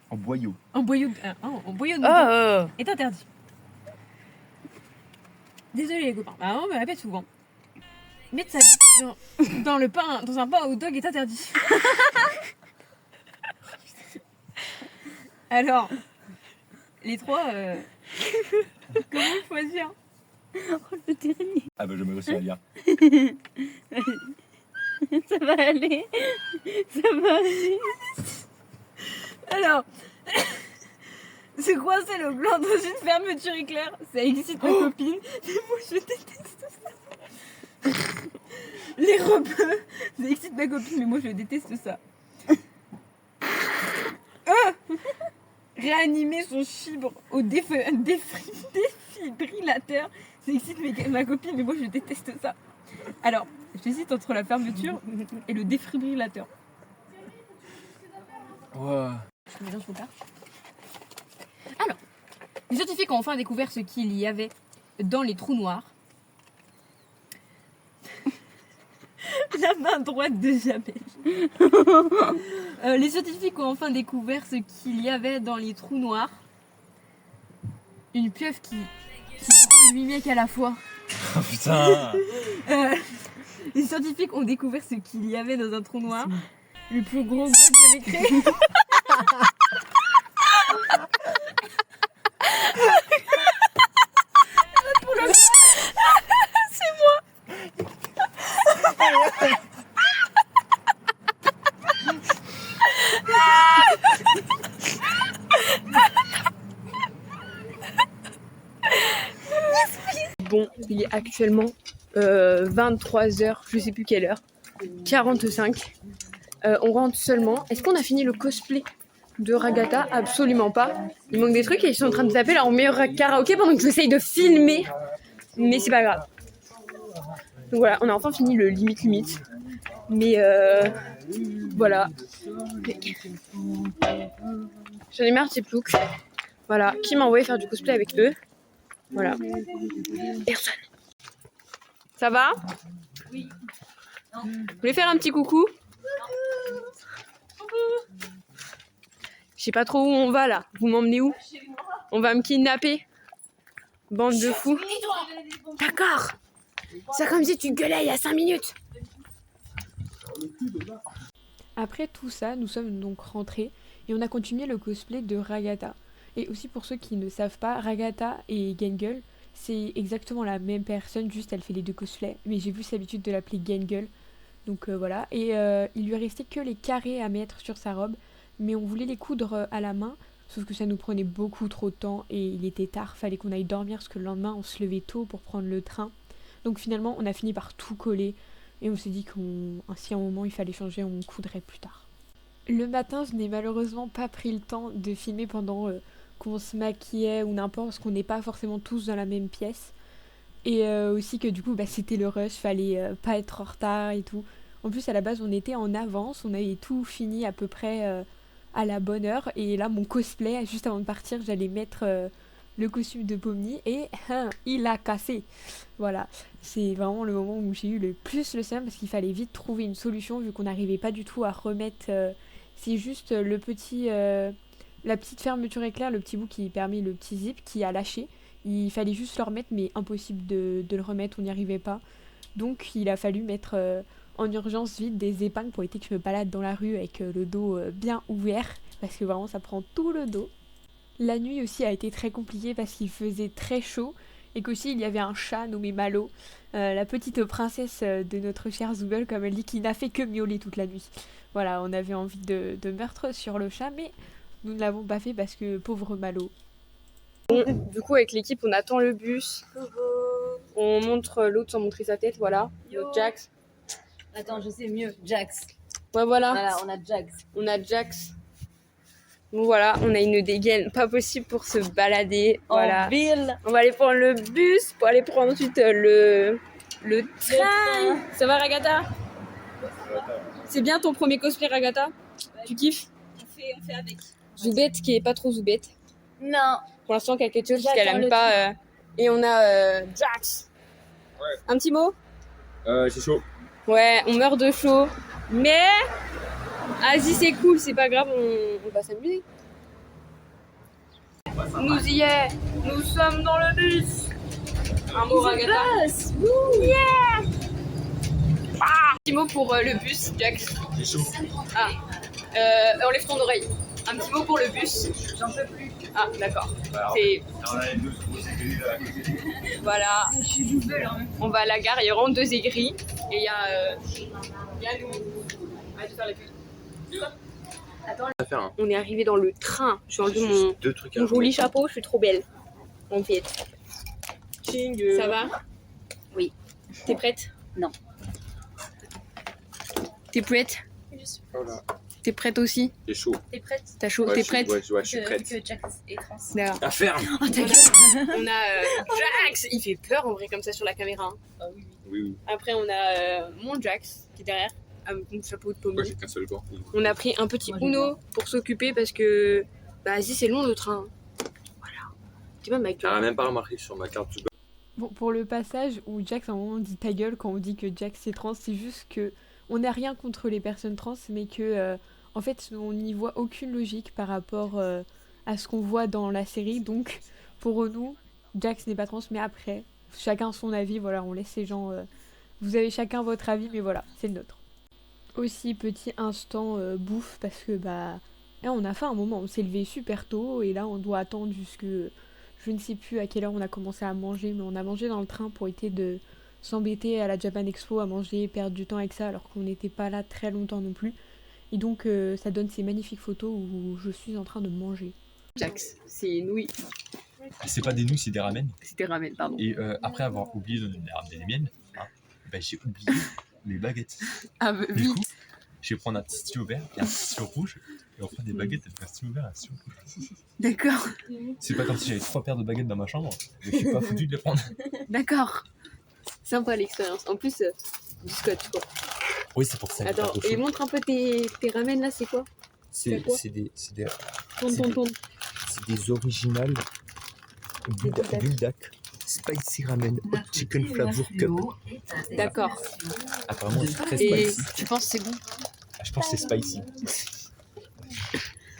C: En boyau.
E: En boyau de
F: Oh!
E: est interdit. Désolé les copains. Maman me répète souvent. Mettre sa bite dans un pain au dog est interdit. Alors, les trois, comment choisir?
F: Le dernier.
C: Ah bah je me réussis à lire.
F: Ça va aller. Ça va aller.
E: Alors, c'est quoi, c'est le gland dans une fermeture éclair? Ça excite ma copine, mais moi je déteste ça. Les rebeux, ça excite ma copine, mais moi je déteste ça. Réanimer son chibre au défibrillateur, ça excite ma copine, mais moi je déteste ça. Alors, j'hésite entre la fermeture et le défibrillateur.
C: Ouais.
E: Je mets bien sur le carte. Alors, les scientifiques ont enfin découvert ce qu'il y avait dans les trous noirs. La main droite de Jamel. Les scientifiques ont enfin découvert ce qu'il y avait dans les trous noirs. Une pieuvre qui branle 8 mecs à la fois.
C: Oh putain.
E: Les scientifiques ont découvert ce qu'il y avait dans un trou noir. Le plus gros god jamais créé. Bon, il est actuellement 23h, je sais plus quelle heure, 45. On rentre seulement. Est-ce qu'on a fini le cosplay de Ragata? Absolument pas. Il manque des trucs et ils sont en train de taper là en meilleur karaoké pendant que j'essaye de filmer. Mais c'est pas grave.
B: Donc voilà, on a enfin fini le limite. Mais voilà. J'en ai marre de ces ploucs. Voilà, qui m'a envoyé faire du cosplay avec eux. Voilà. Personne. Ça va? Oui. Vous voulez faire un petit coucou? Je sais pas trop où on va là. Vous m'emmenez où? On va me kidnapper? Bande de fous. D'accord. C'est comme si tu gueulais il y a 5 minutes.
D: Après tout ça, nous sommes donc rentrés et on a continué le cosplay de Ragata. Et aussi pour ceux qui ne savent pas, Ragata et Gengul, c'est exactement la même personne, juste elle fait les deux cosplays. Mais j'ai plus l'habitude de l'appeler Gengul. Donc voilà. Et il lui restait que les carrés à mettre sur sa robe. Mais on voulait les coudre à la main. Sauf que ça nous prenait beaucoup trop de temps et il était tard. Fallait qu'on aille dormir parce que le lendemain on se levait tôt pour prendre le train. Donc finalement on a fini par tout coller. Et on s'est dit qu'à un moment il fallait changer, on coudrait plus tard. Le matin, je n'ai malheureusement pas pris le temps de filmer pendant qu'on se maquillait ou n'importe, parce qu'on n'est pas forcément tous dans la même pièce. Et aussi que du coup, c'était le rush, fallait pas être en retard et tout. En plus, à la base, on était en avance, on avait tout fini à peu près à la bonne heure. Et là, mon cosplay, juste avant de partir, j'allais mettre le costume de Pomni et il a cassé. Voilà, c'est vraiment le moment où j'ai eu le plus le seum parce qu'il fallait vite trouver une solution vu qu'on n'arrivait pas du tout à remettre... c'est juste le petit, la petite fermeture éclair, le petit bout qui permet le petit zip qui a lâché. Il fallait juste le remettre mais impossible de le remettre, on n'y arrivait pas. Donc il a fallu mettre en urgence vite des épingles pour éviter que je me balade dans la rue avec le dos bien ouvert parce que vraiment ça prend tout le dos. La nuit aussi a été très compliquée parce qu'il faisait très chaud et qu'aussi il y avait un chat nommé Malo, la petite princesse de notre chère Zoogle, comme elle dit, qui n'a fait que miauler toute la nuit. Voilà, on avait envie de meurtre sur le chat, mais nous ne l'avons pas fait parce que pauvre Malo.
B: Bon, du coup avec l'équipe on attend le bus. On montre l'autre sans montrer sa tête, voilà. Notre Jax.
F: Attends, je sais mieux. Jax.
B: Ouais voilà.
F: Voilà, on a Jax.
B: On a Jax. Bon voilà, on a une dégaine pas possible pour se balader. Voilà.
F: En ville.
B: On va aller prendre le bus pour aller prendre ensuite le train. Ça va Ragata? C'est bien ton premier cosplay Ragata? Tu kiffes?
F: On fait avec.
B: Zoubette qui est pas trop Zoubette.
F: Non.
B: Pour l'instant quelque chose
F: J'attends
B: qu'elle aime
F: le
B: pas. Et on a Jax.
C: Ouais.
B: Un petit mot?
C: C'est chaud.
B: Ouais, on meurt de chaud. Mais Asie c'est cool, c'est pas grave, on va s'amuser. Nous y est, nous sommes dans le bus. Un mot Ragata. Yeah. Un petit mot pour le bus, Jax.
C: C'est chaud.
B: Ah, enlève ton oreille. Un petit mot pour le bus.
F: J'en peux plus.
B: Ah, d'accord. Voilà.
F: Je suis double hein.
B: On va à la gare, il y aura 2 aigris. Et il y a nous. Arrête de faire la queue.
F: Attends.
B: On est arrivé dans le train. Je vais enlever mon joli chapeau, je suis trop belle. En fait. Ça va?
F: Oui.
B: T'es prête?
F: Non.
B: T'es prête?
C: Voilà.
B: T'es prête aussi?
C: C'est chaud.
F: T'es prête?
B: T'as chaud?
C: Ouais,
B: T'es
C: je
B: prête?
C: Ouais, je suis prête.
F: Que Jax est trans.
B: D'accord.
C: Ah, ferme.
B: Oh ta gueule. On a Jax. Il fait peur en vrai comme ça sur la caméra. Hein.
F: Ah oui.
C: Oui.
B: Après on a mon Jax qui est derrière. Avec mon chapeau de
C: Moi,
B: pommier.
C: j'ai qu'un seul corps.
B: On a pris un petit
F: Moi, j'aime
B: Uno pour s'occuper parce que vas-y c'est long le train. Voilà. Tu vois mec.
C: T'as même pas remarqué sur ma carte du
D: Bon, pour le passage où Jax à un moment dit ta gueule quand on dit que Jax est trans, c'est juste que on n'a rien contre les personnes trans, mais que en fait on n'y voit aucune logique par rapport à ce qu'on voit dans la série. Donc pour nous, Jax n'est pas trans, mais après chacun son avis. Voilà, on laisse ces gens. Vous avez chacun votre avis, mais voilà, c'est le nôtre. Aussi petit instant bouffe parce que là, on a fait un moment, on s'est levé super tôt et là on doit attendre jusque je ne sais plus à quelle heure on a commencé à manger, mais on a mangé dans le train pour éviter de s'embêter à la Japan Expo à manger, perdre du temps avec ça alors qu'on n'était pas là très longtemps non plus. Et donc ça donne ces magnifiques photos où je suis en train de manger.
B: Jax, c'est nouilles.
C: C'est pas des nouilles, c'est des ramen.
B: C'était ramen, pardon.
C: Et après avoir oublié de ramener les miennes, j'ai oublié mes baguettes.
B: Ah bah,
C: Du
B: oui.
C: coup, je vais prendre un petit stylo vert et un petit stylo rouge. Et on fera des baguettes avec un stylo vert et un stylo rouge.
B: D'accord.
C: C'est pas comme si j'avais 3 paires de baguettes dans ma chambre. Je suis pas foutu de les prendre.
B: D'accord. Sympa l'expérience. En plus, du scotch quoi.
C: Oui, c'est pour ça.
B: Attends, et montre un peu tes ramen là, c'est quoi?
C: C'est
B: quoi
C: des
B: Tourne.
C: c'est des originales Buldak Spicy Ramen Hot Chicken Flavor Cup.
B: D'accord.
C: Apparemment, c'est très
B: Et
C: spicy.
B: tu penses que c'est bon?
C: Je pense que c'est spicy.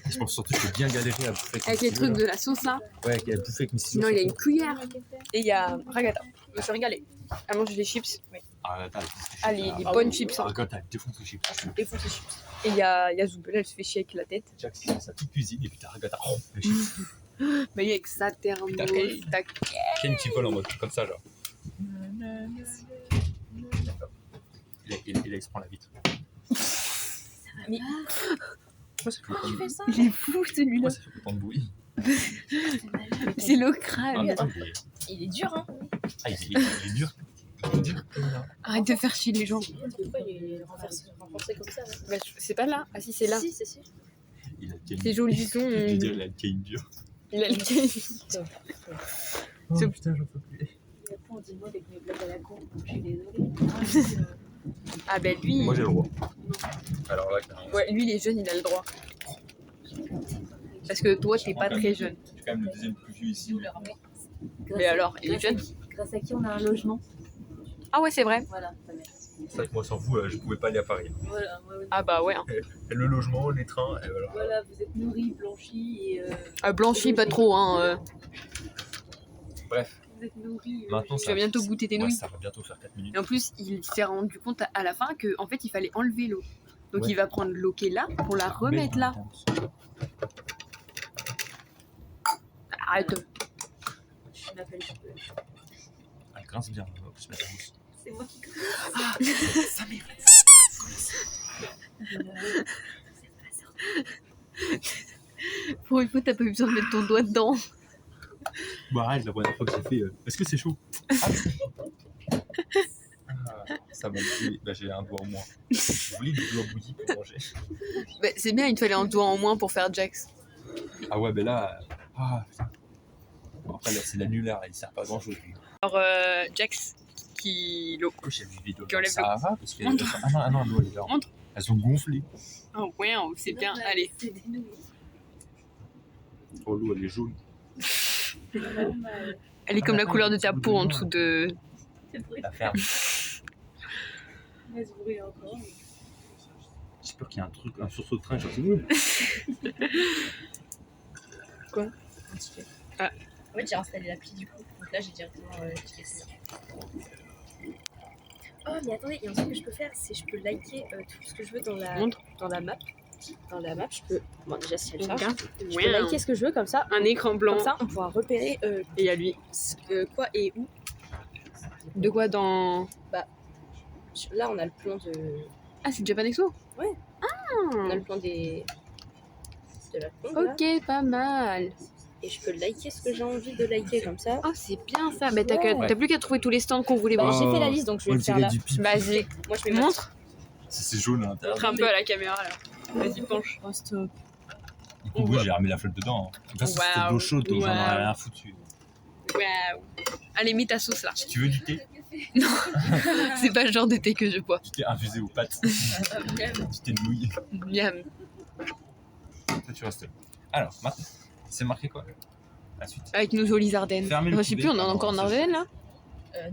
C: Je pense surtout que j'ai bien galéré à bouffer
B: Avec les trucs de la sauce là.
C: Ouais, à bouffer avec mes ciseaux.
B: Sinon, il y a une cuillère. Et il y a Ragata. Je me suis régalée. Elle mange des chips. Oui.
C: Ah,
B: Les bonnes chips. Hein.
C: Regarde, elle défonce les chips.
B: Défonce les chips. Et il y a Zoubel, elle se fait chier avec la tête.
C: Jack, c'est sa petite cuisine et puis t'as Ragata. Oh, les chips.
B: Mais avec sa thermos. tac.
C: Ken qui vole en mode comme ça, genre. Il se prend la vitre.
F: Mais-
C: Moi, ça fait autant de bruit.
B: Il est fou celui-là.
C: Moi, ça fait autant de bruit.
B: C'est le
C: Ah,
B: crâne.
C: mais attends,
F: Il est dur, hein.
C: il est dur. Il est dur.
B: Arrête de faire chier les gens.
F: Pourquoi il est renversé comme ça là
B: Bah, c'est pas là. Ah si, c'est là.
F: Si, c'est sûr.
C: Il a le cane.
B: C'est joli du son.
C: Je veux dire, il a le cane dur.
B: Il a le cane.
C: Oh
B: C'est-
C: putain, j'en peux plus.
F: Dis-moi avec mes blagues à la con. Je suis désolée.
B: Ah ben lui.
C: Moi, j'ai le droit. Alors là, carrément.
B: Ouais, lui il est jeune, il a le droit. Parce que toi t'es pas très jeune.
C: Je suis quand même le deuxième plus vieux ici.
B: Mais alors, il est jeune.
F: Grâce à qui on a un logement.
B: Ah ouais, c'est vrai.
F: Voilà.
C: C'est vrai que moi, sans vous, je pouvais pas aller à Paris.
F: Voilà,
B: Ah bah ouais. Hein.
C: Et le logement, les trains, et voilà.
F: voilà, vous êtes nourris, blanchis et
B: Ah, blanchi pas trop hein.
C: Bref,
F: vous êtes nourris.
C: maintenant,
B: Tu vas bientôt goûter tes
C: ouais,
B: nouilles.
C: ça va bientôt faire 4 minutes.
B: Et en plus, il s'est rendu compte à la fin que en fait il fallait enlever l'eau. Donc
C: Ouais.
B: il va prendre l'eau qui est là pour la remettre là. Arrête.
F: Je m'appelle.
C: Elle grince bien, on va se mettre en mousse.
F: C'est moi qui.
C: Ça m'est
B: Pour une fois, t'as pas eu besoin de mettre ton doigt dedans.
C: Bon, arrête, la première fois que j'ai fait. Est-ce que c'est chaud? Ça m'a dit, bah, j'ai un doigt en moins. Je voulais des doigts bouillis pour manger.
B: Bah, c'est bien, il te fallait un doigt en moins pour faire Jax.
C: Ah ouais, ben là. Ah putain. Bon, après, là, c'est l'annulaire, il sert pas à grand chose.
B: Alors Jax qui l'eau.
C: Pourquoi j'ai vu une vidéo
B: Qui enlève
C: ça va parce que.
B: Montre.
C: Ah non, l'eau, elle est là.
B: Montre.
C: Elles ont gonflé.
B: Oh ouais, c'est bien. Allez.
F: C'est des nouilles.
C: Oh, l'eau, elle est jaune.
B: Elle est comme la couleur de ta peau en dessous de.
C: La ferme.
F: Elle se brûle encore.
C: J'ai peur qu'il y ait un truc, un sursaut de train, genre c'est
B: Quoi?
F: Un petit peu.
B: Ah.
F: En fait, j'ai installé l'appli du coup. Donc là, j'ai directement cliqué dessus. Oh, mais attendez, il y a un truc que je peux faire, c'est je peux liker tout ce que je veux dans la
B: Montre.
F: map. Dans la map, je peux. Bon, déjà, si elle charge.
B: Regarde.
F: Je peux
B: Ouais,
F: liker ce que je veux comme ça.
B: un écran blanc.
F: Comme ça, on pourra repérer
B: Et il y a lui.
F: quoi et où.
B: De quoi dans.
F: Là, on a le plan de.
B: Ah, c'est Japan Expo?
F: Ouais. On a le plan des. De la pompe, là.
B: Ok, pas mal.
F: Et je peux liker ce que j'ai envie de liker comme ça.
B: Oh, c'est bien ça. Mais t'as
F: Ouais.
B: plus qu'à trouver tous les stands qu'on voulait
F: Bah,
B: voir.
F: j'ai fait la liste donc je vais le faire là.
B: Vas-y,
F: Moi, je vais mettre.
B: montre.
C: C'est jaune à l'intérieur.
B: Montre un peu à la caméra là. Vas-y, penche.
F: Oh, stop.
C: Du coup, oui, j'ai remis la flotte dedans. Hein. De toute façon, c'était de l'eau chaude, donc j'en ai
B: Waouh.
C: rien foutu.
B: Waouh. Allez, mets ta sauce là.
C: Si tu veux du thé,
B: C'est pas le genre de thé que je bois.
C: du thé infusé aux pâtes. Du thé de nouilles.
B: Miam.
C: Toi, tu restes là. Alors, maintenant, c'est marqué quoi? La suite.
B: Avec nos jolies Ardennes.
C: Fermez le
B: Je sais plus,
C: poulet.
B: on est encore en Ardennes là?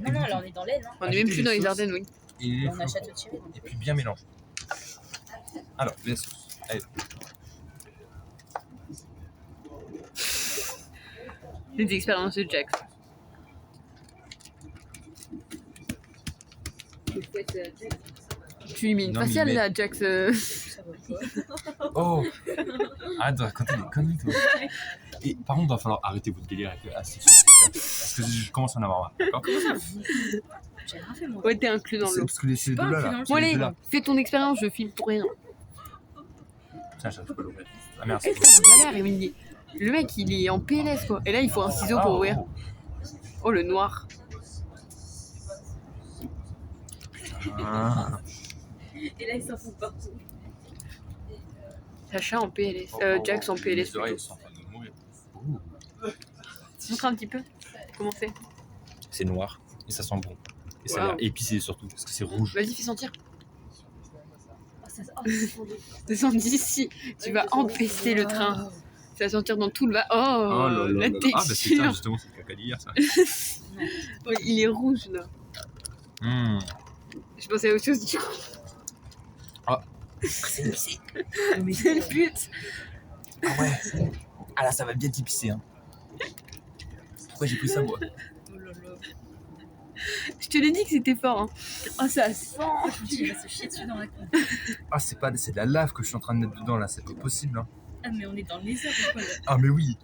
F: Non, non, alors on est dans l'aine. Hein.
B: On est même plus dans les Ardennes, oui.
C: Et les
F: On
C: flocons.
F: achète au-dessus.
C: Et puis bien mélanger. Alors, les sauces. Allez.
B: Les expériences de Jax. Tu lui mets une
C: Non, mais
B: faciale
C: il met-
B: là, Jax.
F: Ça va pas.
C: Oh arrête de raconter des conneries, toi. Et par contre, il va falloir arrêter votre délire avec parce que je commence à en avoir marre. D'accord?
F: J'ai rien fait moi.
B: Ouais, t'es inclus dans
C: C'est
B: l'eau.
C: parce que c'est les
F: pas
C: deux là.
F: inclus
C: là.
F: dans le
C: C'est
B: Bon,
C: les
B: allez,
C: deux là.
B: fais ton expérience, je file pour rien.
C: Tiens, je peux l'ouvrir. Ah merde,
B: Eh, c'est galère, Émilie. Le mec, il est en PLS quoi. Et là, il faut un ciseau pour ouvrir. Oh, le noir.
C: Ah.
F: Et là, ils s'en foutent partout.
B: Sacha en PLS. Jax en PLS.
C: Les oreilles
B: plutôt.
C: sont en train de mourir. Ouh.
B: Montre un petit peu. Comment c'est?
C: C'est noir et ça sent bon. Et ça a l'air épicé surtout, parce que c'est rouge.
B: Vas-y, fais sentir.
F: Oh,
B: Descends d'ici, tu vas empester le train. Ça va sentir dans tout le bas. Oh,
C: là là
B: la
C: là. Ah bah c'est ça,
B: texture.
C: justement, c'est le caca d'hier ça.
B: Oh, il est rouge là.
C: Mmh.
B: Je pensais à autre chose du coup.
C: C'est épicé.
B: C'est le but.
C: Ah ouais. Ah là ça va bien t'épicer hein. Pourquoi j'ai pris ça moi?
B: Je te l'ai dit que c'était fort. Hein. Oh, ça sent.
F: Il va se chier dessus dans la cour.
C: Ah c'est de la lave que je suis en train de mettre dedans là, c'est pas possible hein.
F: Ah, mais on est dans le lézard ou quoi là?
C: Ah mais oui.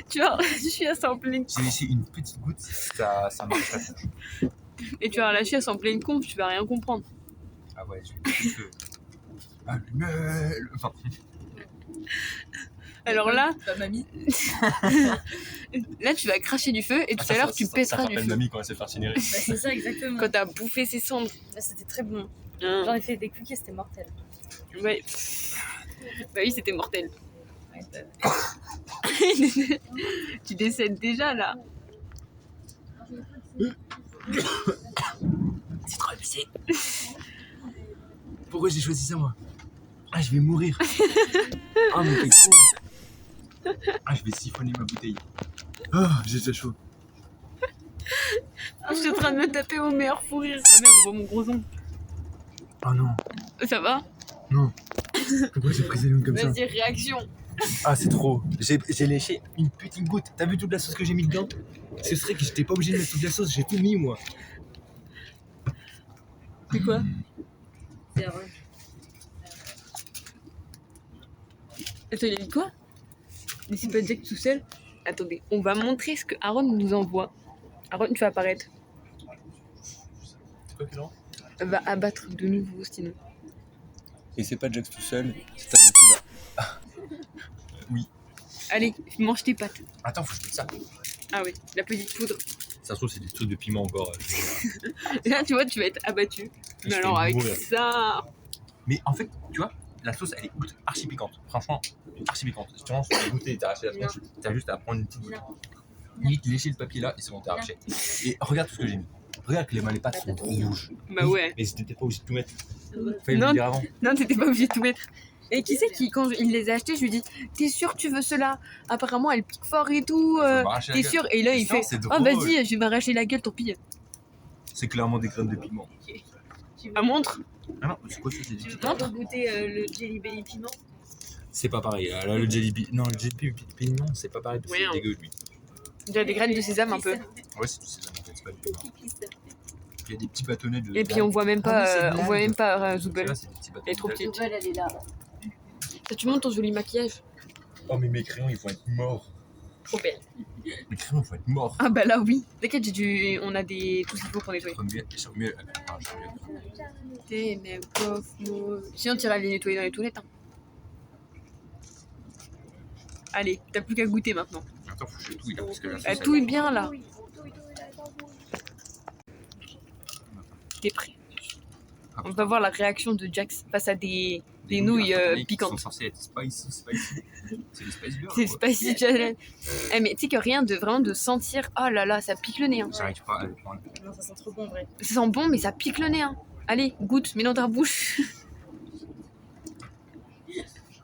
B: Tu vois, je suis à en pleine.
C: J'ai laissé une petite goutte, ça marche la tronche.
B: Et tu vas lâcher à en pleine conf, tu vas rien comprendre.
C: Ah ouais, j'ai eu le feu. Allumel. Enfin,
B: Alors là,
F: Bah, mamie.
B: là tu vas cracher du feu et tout à l'heure tu pèteras du feu.
C: mamie quand elle s'est fait incinérer.
F: Bah, c'est ça, exactement.
B: Quand t'as bouffé ses cendres.
F: Bah, c'était très bon.
B: Hein.
F: J'en ai fait des cookies, c'était mortel.
B: Ouais. Bah oui, c'était mortel.
F: Ouais, bah,
B: Tu décèdes déjà là.
C: C'est trop épicé. Pourquoi j'ai choisi ça moi? Ah je vais mourir. Ah mais t'es con. Ah je vais siphonner ma bouteille. Ah j'ai déjà chaud.
B: Je suis en train de me taper au meilleur fou rire. Ah merde, je vois mon gros ongle.
C: Oh non.
B: Ça va?
C: Non. Pourquoi j'ai pris des lunes comme ça?
B: Vas-y, réaction.
C: Ah c'est trop. J'ai léché une petite goutte. T'as vu toute la sauce que j'ai mis dedans? Ce serait que j'étais pas obligé de mettre toute la sauce, j'ai tout mis moi.
B: C'est quoi?
F: c'est vrai.
B: Attends, il a dit quoi? Mais c'est pas Jack tout seul. Attendez, on va montrer ce que Aaron nous envoie. Aaron, tu vas apparaître.
C: C'est quoi que genre?
B: Va abattre de nouveau, sinon.
C: Et c'est pas Jax tout seul, c'est ta qui va. Oui.
B: Allez, mange tes pâtes.
C: Attends, faut que je mette ça.
B: Ah oui, la petite poudre.
C: Ça se trouve, c'est des trucs de piment encore.
B: Là, tu vois, tu vas être abattu. Mais
C: Je
B: alors,
C: vais
B: avec
C: mourir.
B: ça.
C: Mais en fait, tu vois, la sauce, elle est archi piquante. Franchement, archi piquante. Si tu manges, tu goûter, t'as arraché la tronche, t'as juste à prendre une petite goutte. Limite, lécher le papier là, et c'est bon, t'as arraché. Et regarde tout ce que j'ai mis. Regarde que les pâtes sont rouges.
B: Bah ouais.
C: Mais c'était pas obligé de tout mettre. Fallait me
B: Non.
C: le dire avant.
B: Non, t'étais pas obligé de tout mettre. Et qui c'est qui, quand il les a achetés, je lui dis, t'es sûr tu veux cela? Apparemment, elle pique fort et tout.
C: Faut m'arracher la
B: T'es
C: gueule.
B: sûr? Et là, il
C: Non,
B: fait,
C: c'est
B: ah
C: drôle.
B: vas-y, je vais m'arracher la gueule, tant pis.
C: C'est clairement des graines de piment.
B: Ah, montre.
C: Ah non, c'est quoi ça? C'est des
F: Tu
C: petites-
F: veux pas goûter le Jelly Belly piment?
C: C'est pas pareil. Là, le jelly non, le jelly piment, c'est pas pareil parce que
B: Ouais,
C: c'est dégueu lui.
B: Il y a des graines de sésame un peu.
C: Ouais, c'est tout sésame en fait, c'est pas du piment. Il y a des petits bâtonnets de.
B: Et puis on voit même pas,
C: Ah oui, c'est
B: on voit
C: blague.
B: même pas
C: Là,
B: Zoubel.
C: c'est des petits bâtonnets.
B: Elle est trop
C: d'algues.
B: petite.
F: Nouvelle, elle est là.
B: Ça, tu montres ton joli maquillage.
C: Oh, mais mes crayons, ils vont être morts.
B: Trop belle.
C: Mes crayons, ils vont être morts.
B: Ah bah là oui. T'inquiète, on a tout ce qu'il faut pour nettoyer.
C: Je remets. Ah, je remets.
B: T'es même pauvre mot. Sinon t'iras les nettoyer dans les toilettes. Hein. Allez, t'as plus qu'à goûter maintenant.
C: Attends, faut que je touille là parce que la sauce,
B: Elle
C: elle-
B: touille bien là. T'es prêt?
C: Ah,
B: On va voir la réaction de Jax face à des
C: des
B: nouilles
C: qui sont
B: piquantes.
C: censées être spicy. C'est des spice girls.
B: C'est
C: quoi.
B: spicy challenge. Eh mais tu sais que rien de vraiment de sentir. Oh là là, ça pique le nez. Hein.
C: J'arrive pas à le prendre.
F: Non, ça sent trop bon, en vrai.
B: Ça sent bon, mais ça pique le nez. Hein. Allez, goûte, mets dans ta bouche.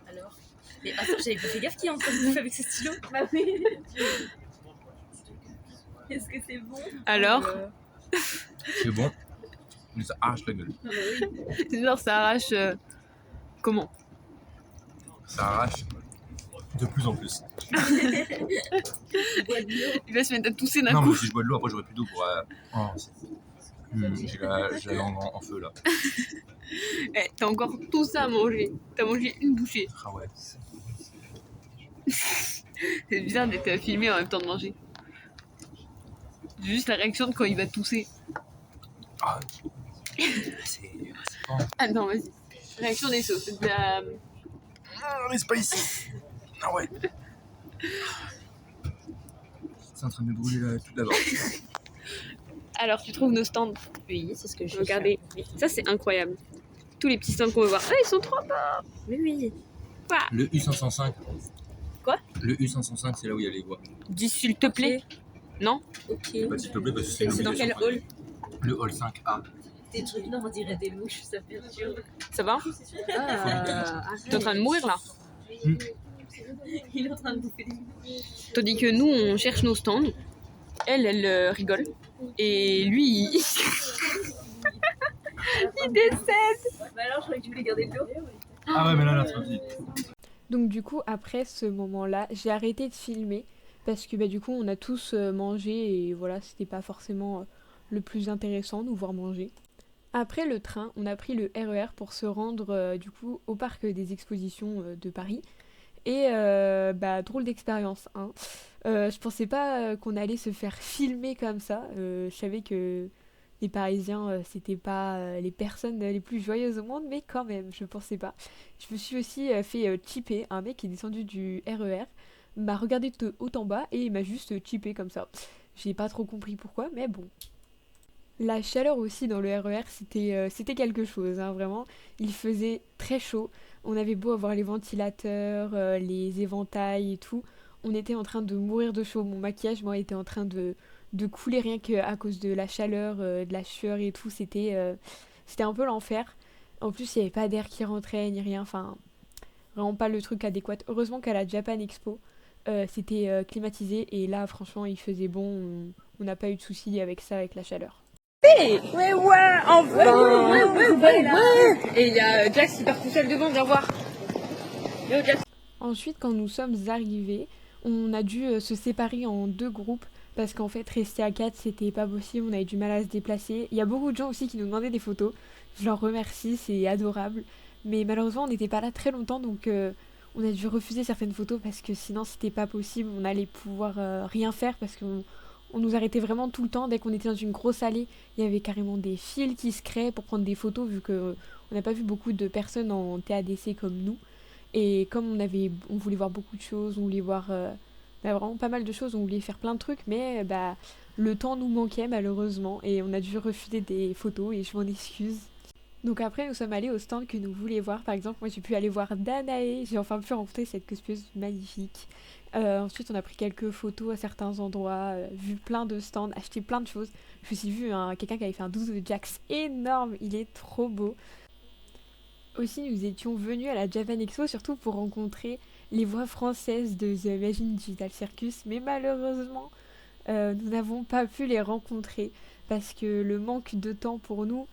F: Alors mais attends, j'avais pas fait gaffe qu'il est en train de bouffer avec ses stylos.
E: Bah oui. Est-ce que c'est bon?
B: Alors,
C: C'est bon. Mais ça arrache la gueule.
B: genre ça arrache. Comment?
C: Ça arrache de plus en plus.
B: Il va se mettre à tousser d'un
C: Non,
B: coup.
C: mais si je bois de l'eau, après j'aurai plus d'eau pour. Oh, j'ai la langue en feu là.
B: Eh, t'as encore tout ça à manger. T'as mangé une bouchée.
C: Ah ouais.
B: C'est bizarre d'être filmé en même temps de manger. Juste la réaction de quand il va tousser.
C: Ah, c'est bon.
B: Ah non, vas-y. Réaction des sauces. De la...
C: Ah, mais c'est pas ici. Ah ouais. C'est en train de me brûler toute la barbe.
B: Alors, tu trouves nos stands?
F: Oui, c'est ce que je
B: Regardez. Ça, c'est incroyable. Tous les petits stands qu'on va voir. Ah, ils sont trop beaux.
F: Oui, oui.
C: Le U505.
B: Quoi?
C: Le U505, c'est là où il y a les voies.
B: Dis s'il te plaît. Non?
F: Ok.
C: Bah, s'il te plaît, parce que
F: C'est dans quel hall?
C: Le hall 5A.
F: Des trucs là, on dirait des mouches, ça perturbe.
B: Ça va? T'es en train de mourir là?
F: Il est en train de bouffer des mouches.
B: Tandis que nous, on cherche nos stands. Elle rigole. Et lui, il décède.
F: Bah alors, je croyais que tu voulais garder l'eau.
C: Ah ouais, mais là, c'est parti.
D: Donc du coup, après ce moment-là, j'ai arrêté de filmer parce que bah, du coup, on a tous mangé et voilà, c'était pas forcément le plus intéressant de nous voir manger. Après le train, on a pris le RER pour se rendre du coup au parc des expositions de Paris. Et bah drôle d'expérience, hein. Je pensais pas qu'on allait se faire filmer comme ça. Je savais que les Parisiens c'était pas les personnes les plus joyeuses au monde, mais quand même, je pensais pas. Je me suis aussi fait chipper. Un mec qui est descendu du RER m'a regardé de haut en bas et il m'a juste chippé comme ça. J'ai pas trop compris pourquoi, mais bon. La chaleur aussi dans le RER, c'était quelque chose, hein, vraiment. Il faisait très chaud. On avait beau avoir les ventilateurs, les éventails et tout. On était en train de mourir de chaud. Mon maquillage, moi, était en train de couler rien qu'à cause de la chaleur, de la sueur et tout. C'était un peu l'enfer. En plus, il n'y avait pas d'air qui rentrait ni rien. Enfin, vraiment pas le truc adéquat. Heureusement qu'à la Japan Expo, c'était climatisé. Et là, franchement, il faisait bon. On n'a pas eu de soucis avec ça, avec la chaleur.
B: Ouais, enfin! Et il y a Jax qui part tout seul devant, viens voir. Yo, Jax.
D: Ensuite, quand nous sommes arrivés, on a dû se séparer en 2 groupes parce qu'en fait, rester à 4, c'était pas possible, on avait du mal à se déplacer. Il y a beaucoup de gens aussi qui nous demandaient des photos. Je leur remercie, c'est adorable. Mais malheureusement, on n'était pas là très longtemps, donc on a dû refuser certaines photos parce que sinon, c'était pas possible. On allait pouvoir rien faire parce qu'on nous arrêtait vraiment tout le temps. Dès qu'on était dans une grosse allée, il y avait carrément des files qui se créaient pour prendre des photos vu que on n'a pas vu beaucoup de personnes en TADC comme nous. Et comme on voulait voir beaucoup de choses, on voulait voir vraiment pas mal de choses, on voulait faire plein de trucs, mais bah, le temps nous manquait malheureusement et on a dû refuser des photos et je m'en excuse. Donc après nous sommes allés au stand que nous voulions voir. Par exemple, moi j'ai pu aller voir Danae, j'ai enfin pu rencontrer cette cosplayeuse magnifique. Ensuite on a pris quelques photos à certains endroits, vu plein de stands, acheté plein de choses. Je me suis vu quelqu'un qui avait fait un 12 de Jax énorme, il est trop beau. Aussi, nous étions venus à la Japan Expo surtout pour rencontrer les voix françaises de The Imagine Digital Circus, mais malheureusement, nous n'avons pas pu les rencontrer parce que le manque de temps pour nous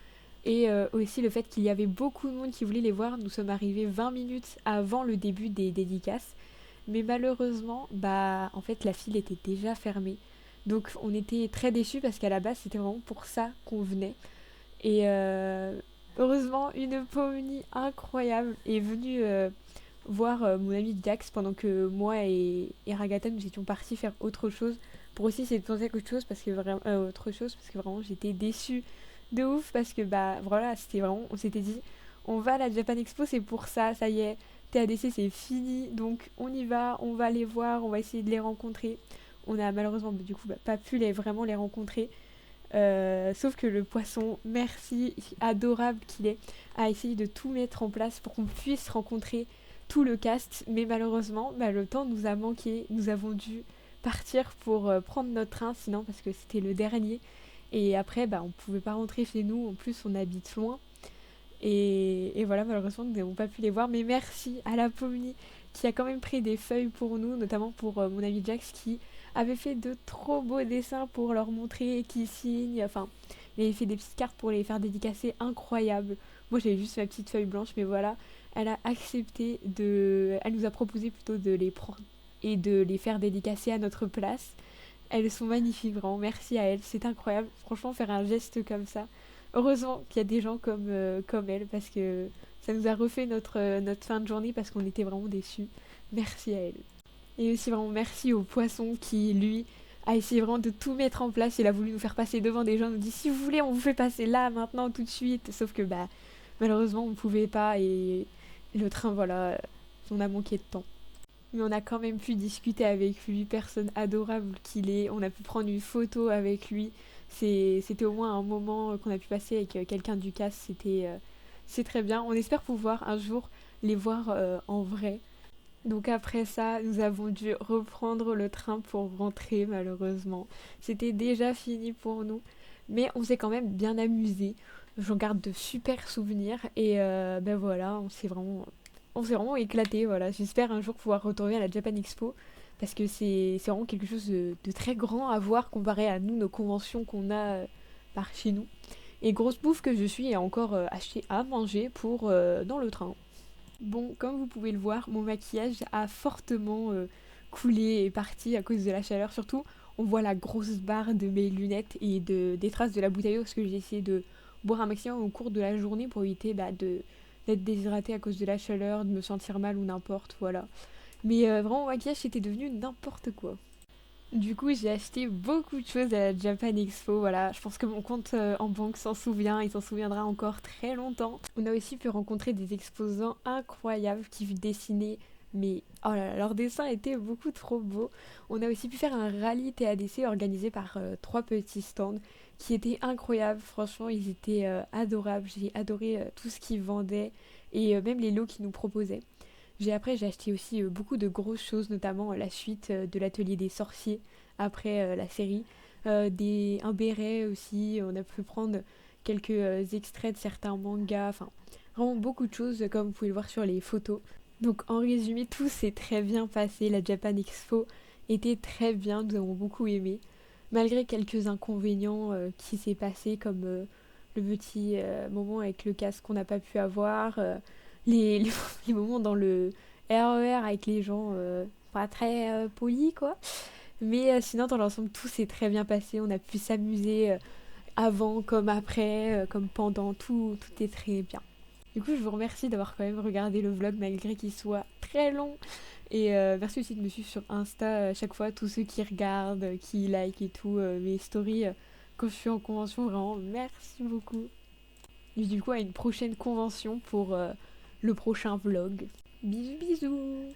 D: et aussi le fait qu'il y avait beaucoup de monde qui voulait les voir. Nous sommes arrivés 20 minutes avant le début des dédicaces, mais malheureusement, bah, en fait, la file était déjà fermée. Donc, on était très déçus parce qu'à la base, c'était vraiment pour ça qu'on venait. Et heureusement, une Pomni incroyable est venue voir mon ami Jax pendant que moi et Ragata nous étions partis faire autre chose pour aussi essayer de penser à autre chose parce que vraiment j'étais déçue de ouf parce que bah voilà, c'était vraiment, on s'était dit on va à la Japan Expo, c'est pour ça y est, TADC c'est fini, donc on y va, on va les voir, on va essayer de les rencontrer. On a malheureusement du coup pas pu vraiment les rencontrer. Sauf que le poisson, merci, adorable qu'il est, a essayé de tout mettre en place pour qu'on puisse rencontrer tout le cast. Mais malheureusement, le temps nous a manqué. Nous avons dû partir pour prendre notre train, sinon parce que c'était le dernier. Et après, on pouvait pas rentrer chez nous. En plus, on habite loin. Et voilà, malheureusement, nous n'avons pas pu les voir. Mais merci à la Pomni qui a quand même pris des feuilles pour nous, notamment pour mon ami Jax qui avait fait de trop beaux dessins pour leur montrer qui signe. Enfin, il avait fait des petites cartes pour les faire dédicacer, incroyables. Moi, j'avais juste ma petite feuille blanche, mais voilà, elle a accepté elle nous a proposé plutôt de les prendre et de les faire dédicacer à notre place. Elles sont magnifiques, vraiment. Merci à elles, c'est incroyable. Franchement, faire un geste comme ça. Heureusement qu'il y a des gens comme elle, parce que ça nous a refait notre fin de journée parce qu'on était vraiment déçus. Merci à elle. Et aussi vraiment merci au poisson qui, lui, a essayé vraiment de tout mettre en place. Il a voulu nous faire passer devant des gens. Il nous dit si vous voulez, on vous fait passer là, maintenant, tout de suite. Sauf que malheureusement, on ne pouvait pas. Et le train, voilà, on a manqué de temps. Mais on a quand même pu discuter avec lui, personne adorable qu'il est. On a pu prendre une photo avec lui. C'était au moins un moment qu'on a pu passer avec quelqu'un du cast. C'est très bien. On espère pouvoir un jour les voir en vrai. Donc après ça, nous avons dû reprendre le train pour rentrer malheureusement. C'était déjà fini pour nous, mais on s'est quand même bien amusé. J'en garde de super souvenirs et ben voilà, on s'est vraiment éclaté. Voilà, j'espère un jour pouvoir retourner à la Japan Expo parce que c'est vraiment quelque chose de très grand à voir comparé à nous, nos conventions qu'on a par chez nous. Et grosse bouffe que je suis, et encore acheté à manger pour dans le train. Bon, comme vous pouvez le voir, mon maquillage a fortement coulé et parti à cause de la chaleur. Surtout, on voit la grosse barre de mes lunettes et des traces de la bouteille d'eau parce que j'ai essayé de boire un maximum au cours de la journée pour éviter d'être déshydratée à cause de la chaleur, de me sentir mal ou n'importe, voilà. Mais vraiment, mon maquillage, c'était devenu n'importe quoi. Du coup, j'ai acheté beaucoup de choses à la Japan Expo, voilà. Je pense que mon compte en banque s'en souvient, il s'en souviendra encore très longtemps. On a aussi pu rencontrer des exposants incroyables qui dessinaient, mais oh là là, leurs dessins étaient beaucoup trop beaux. On a aussi pu faire un rallye TADC organisé par 3 petits stands qui étaient incroyables. Franchement, ils étaient adorables. J'ai adoré tout ce qu'ils vendaient et même les lots qu'ils nous proposaient. J'ai acheté aussi beaucoup de grosses choses, notamment la suite de l'atelier des sorciers après la série. Un béret aussi, on a pu prendre quelques extraits de certains mangas, enfin vraiment beaucoup de choses comme vous pouvez le voir sur les photos. Donc en résumé, tout s'est très bien passé, la Japan Expo était très bien, nous avons beaucoup aimé. Malgré quelques inconvénients qui s'est passé comme le petit moment avec le casque qu'on n'a pas pu avoir, les, les moments dans le RER avec les gens pas très polis quoi. Mais sinon dans l'ensemble tout s'est très bien passé, on a pu s'amuser avant comme après, comme pendant, tout est très bien. Du coup je vous remercie d'avoir quand même regardé le vlog malgré qu'il soit très long. Et merci aussi de me suivre sur Insta à chaque fois, tous ceux qui regardent, qui like et tout, mes stories quand je suis en convention, vraiment merci beaucoup. Et du coup à une prochaine convention pour le prochain vlog. Bisous bisous.